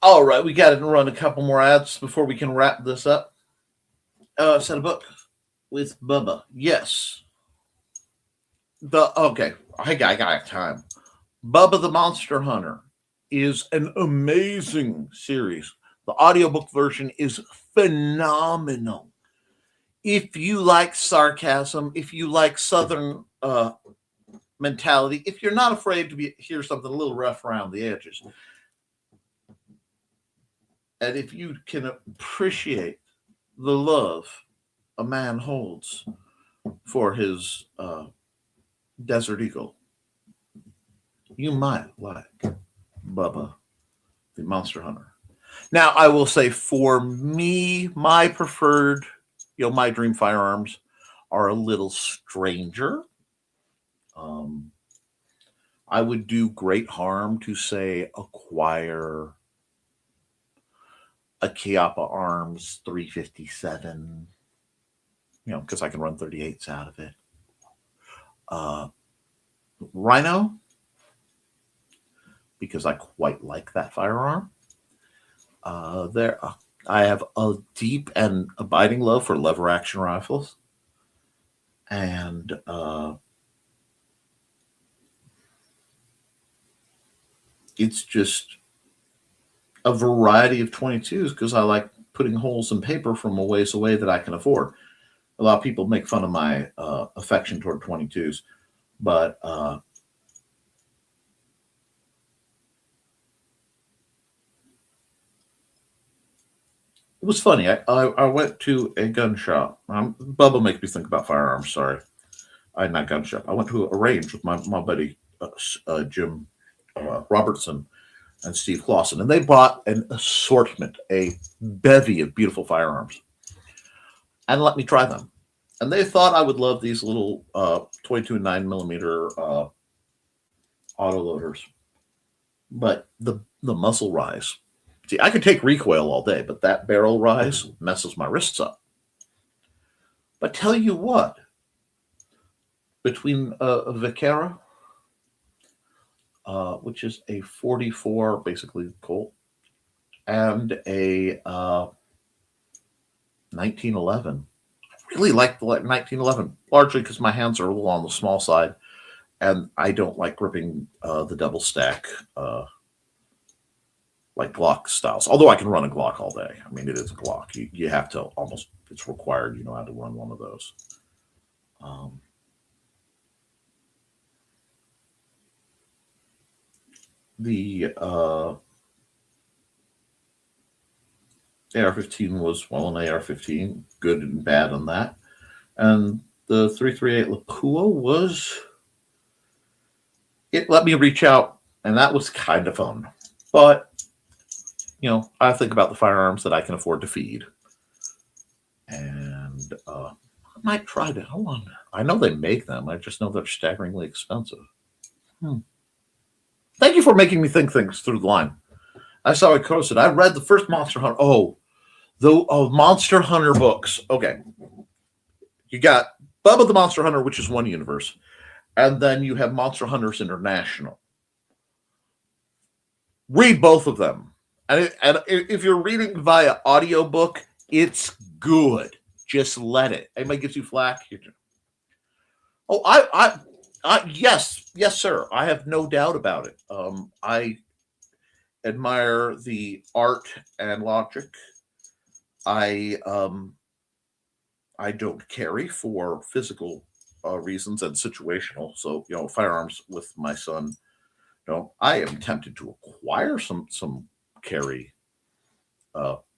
[SPEAKER 2] All right, we got to run a couple more ads before we can wrap this up. Set a book with Bubba. Yes. Okay, I got time. Bubba the Monster Hunter is an amazing series. The audiobook version is phenomenal. If you like sarcasm, if you like Southern mentality, if you're not afraid to hear something a little rough around the edges, and if you can appreciate the love a man holds for his desert eagle, you might like Bubba the Monster Hunter. Now, I will say for me, my preferred, my dream firearms are a little stranger. I would do great harm to, say, acquire a Koepp Arms 357, because I can run 38s out of it. Rhino, because I quite like that firearm. I have a deep and abiding love for lever action rifles, and it's just a variety of 22s because I like putting holes in paper from a ways away that I can afford. A lot of people make fun of my affection toward 22s, but it was funny. I went to a gun shop. Bubba makes me think about firearms. Sorry, not gun shop. I went to a range with my buddy Jim Robertson and Steve Clausen, and they bought an assortment, a bevy of beautiful firearms, and let me try them. And they thought I would love these little 22 9mm autoloaders, but the muzzle rise. See, I could take recoil all day, but that barrel rise messes my wrists up. But tell you what, between a Vaquera, which is a 44, basically Colt, and a 1911, I really like the 1911, largely because my hands are a little on the small side, and I don't like gripping the double stack like Glock styles, although I can run a Glock all day. I mean, it is a Glock. You have to almost, it's required you know how to run one of those. The AR-15 was, well, an AR-15, good and bad on that. And the 338 Lapua was, it let me reach out, and that was kind of fun. But I think about the firearms that I can afford to feed. And I might try to, hold on. I know they make them. I just know they're staggeringly expensive. Thank you for making me think things through the line. I saw it posted. I read the first Monster Hunter. Monster Hunter books. Okay. You got Bubba the Monster Hunter, which is one universe. And then you have Monster Hunters International. Read both of them. And if you're reading via audiobook, it's good. Just let it. Anybody gives you flack? Yes, sir. I have no doubt about it. I admire the art and logic. I don't carry for physical reasons and situational. So firearms with my son. I am tempted to acquire some carry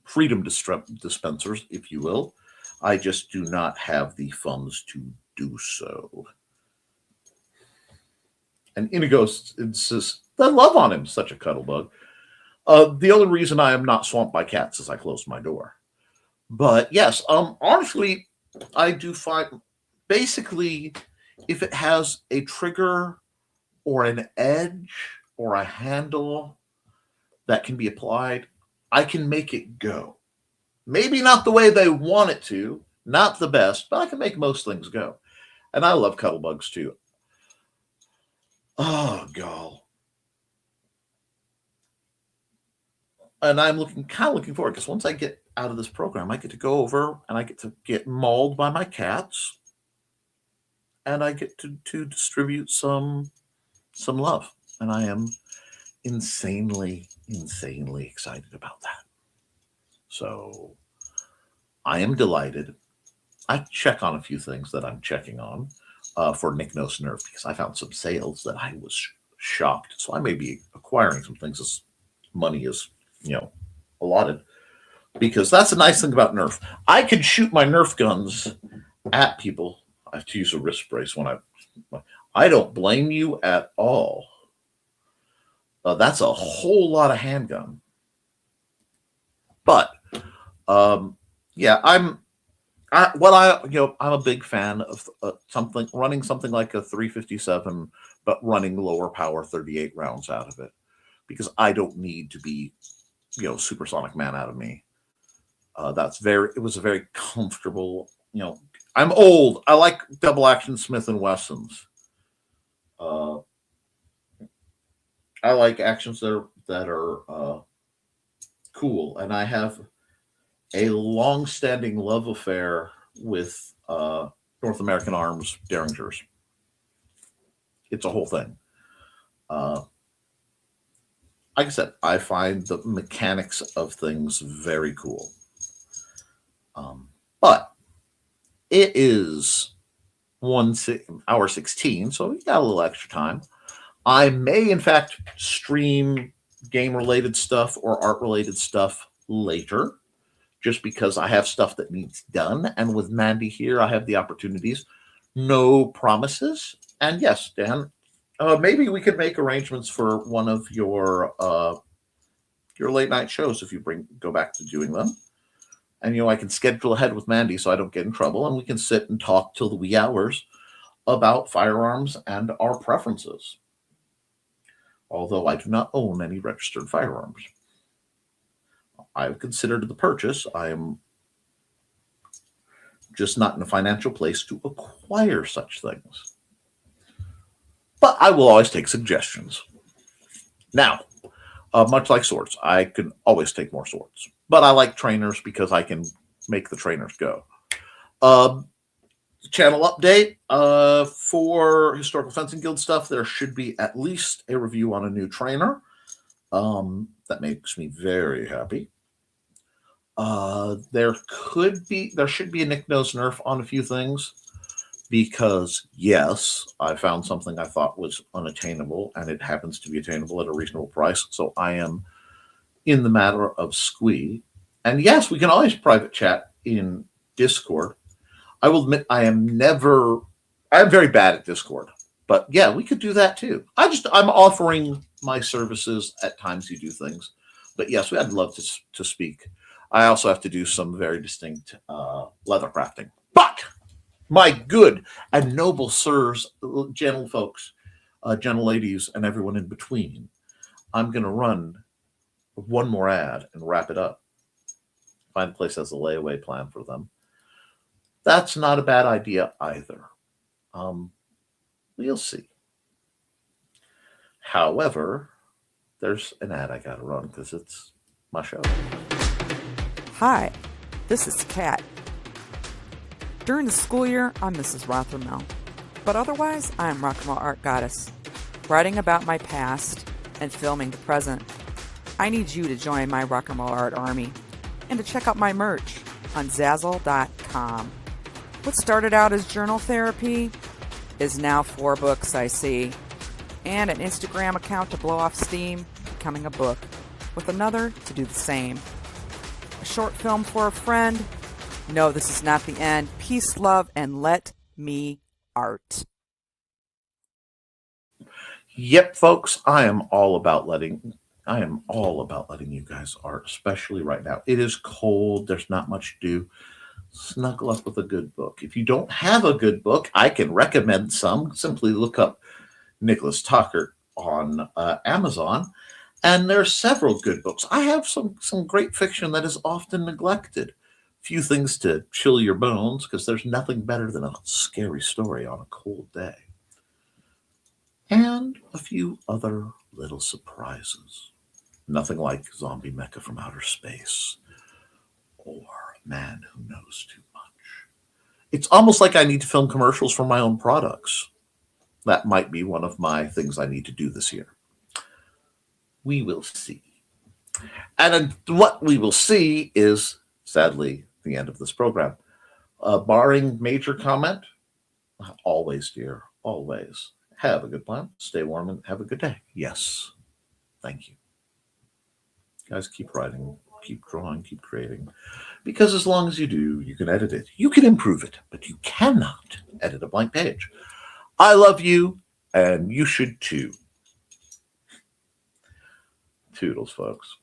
[SPEAKER 2] freedom dispensers, if you will. I just do not have the funds to do so. And Inigo insists, I love on him, such a cuddle bug. The only reason I am not swamped by cats is I closed my door. But yes, honestly, I do find, basically, if it has a trigger or an edge or a handle that can be applied, I can make it go. Maybe not the way they want it to, not the best, but I can make most things go. And I love cuddle bugs too. Oh, God. And I'm looking forward, because once I get out of this program, I get to go over and I get to get mauled by my cats, and I get to distribute some love. And I am insanely excited about that. So I am delighted. I check on a few things that I'm checking on for Nick Knows Nerf, because I found some sales that I was shocked. So I may be acquiring some things as money is, allotted, because that's a nice thing about Nerf. I can shoot my Nerf guns at people. I have to use a wrist brace when I don't blame you at all. That's a whole lot of handgun. But yeah, I'm a big fan of running something like a 357, but running lower power 38 rounds out of it, because I don't need to be supersonic man out of me. It was a very comfortable, I'm old. I like double action Smith and Wessons. I like actions that are cool, and I have a long-standing love affair with North American Arms Derringers. It's a whole thing. Like I said, I find the mechanics of things very cool. But it is 1 hour 16, so we got a little extra time. I may, in fact, stream game-related stuff or art-related stuff later, just because I have stuff that needs done. And with Mandy here, I have the opportunities. No promises. And yes, Dan, maybe we could make arrangements for one of your late-night shows if you go back to doing them. And, I can schedule ahead with Mandy so I don't get in trouble, and we can sit and talk till the wee hours about firearms and our preferences. Although I do not own any registered firearms. I've considered the purchase. I am just not in a financial place to acquire such things. But I will always take suggestions. Now, much like swords, I can always take more swords. But I like trainers because I can make the trainers go. Channel update for Historical Fencing Guild stuff. There should be at least a review on a new trainer. That makes me very happy. There should be a Nick Knows Nerf on a few things because, yes, I found something I thought was unattainable, and it happens to be attainable at a reasonable price. So I am in the matter of squee. And yes, we can always private chat in Discord. I will admit I am very bad at Discord, but yeah, we could do that too. I'm offering my services at times you do things, but yes, I'd love to speak. I also have to do some very distinct leather crafting, but my good and noble sirs, gentle folks, gentle ladies, and everyone in between, I'm going to run one more ad and wrap it up. Find a place that has a layaway plan for them. That's not a bad idea either. We'll see. However, there's an ad I got to run because it's my show.
[SPEAKER 5] Hi, this is Kat. During the school year, I'm Mrs. Rothermel. But otherwise, I am Rock and Roll Art Goddess, writing about my past and filming the present. I need you to join my Rock and Roll Art army and to check out my merch on Zazzle.com. What started out as journal therapy is now 4 books, I see, and an Instagram account to blow off steam, becoming a book, with another to do the same. A short film for a friend. No, this is not the end. Peace, love, and let me art.
[SPEAKER 2] Yep, folks, I am all about letting you guys art, especially right now. It is cold. There's not much to do. Snuggle up with a good book. If you don't have a good book, I can recommend some. Simply look up Nicholas Tockert on Amazon, and there's several good books. I have some great fiction that is often neglected. Few things to chill your bones, because there's nothing better than a scary story on a cold day. And a few other little surprises. Nothing like Zombie Mecha from Outer Space or Man Who Knows Too Much. It's almost like I need to film commercials for my own products. That might be one of my things I need to do this year. We will see. And what we will see is, sadly, the end of this program. Barring major comment, always, dear, always, have a good plan, stay warm, and have a good day. Yes. Thank you. Guys, keep writing, keep drawing, keep creating. Because as long as you do, you can edit it. You can improve it, but you cannot edit a blank page. I love you, and you should too. Toodles, folks.